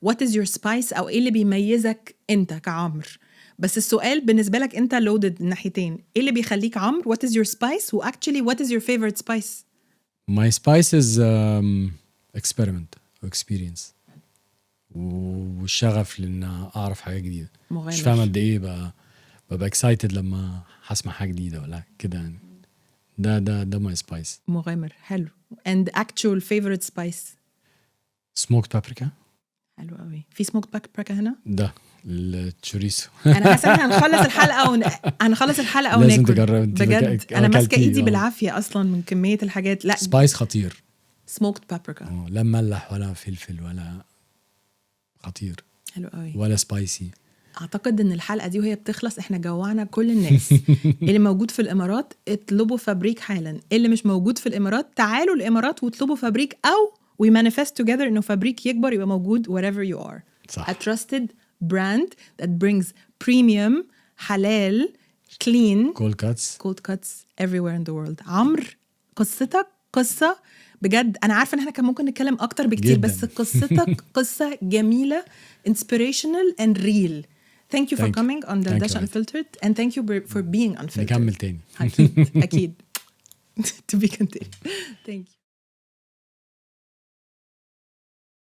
what is your spice أو إيه اللي بيميزك أنت كعمر، بس السؤال بالنسبة لك أنت loaded ناحيتين. إيه اللي بيخليك عمر؟ what is your spice؟ و actually what is your favorite spice؟ My spice is experiment و experience والشغف لأن أعرف حاجة جديدة. مش فاهم قد إيه ببقى excited لما هسمع حاجة جديدة ولا كده يعني. ده my spice. مغامر. حلو. and actual favorite spice؟ smoked paprika. حلو قوي. في smoked paprika هنا؟ ده التشوريسو. انا حاسه ان هنخلص الحلقه لازم تجرب بجد. انا ماسكه ايدي بالعافيه اصلا من كميه الحاجات. لا سبايس خطير. smoked paprika لا ملح ولا فلفل ولا، خطير. حلو قوي. ولا سبايسي. اعتقد ان الحلقه دي وهي بتخلص احنا جوعنا كل الناس. اللي موجود في الامارات اطلبوا فابريك حالا، اللي مش موجود في الامارات تعالوا الامارات واطلبوا فابريك، او we manifest together انه فابريك يكبر يبقى موجود wherever you are. صح. a trusted brand that brings premium حلال clean cold cuts everywhere in the world. عمرو قصتك قصة بجد، أنا عارفة إن إحنا كان ممكن نتكلم أكتر بكتير جداً. بس قصتك قصة جميلة inspirational and real. Thank you for coming on Dardasha Unfiltered and thank you for being unfiltered. نكمل تاني. أكيد. to be continued. Thank you.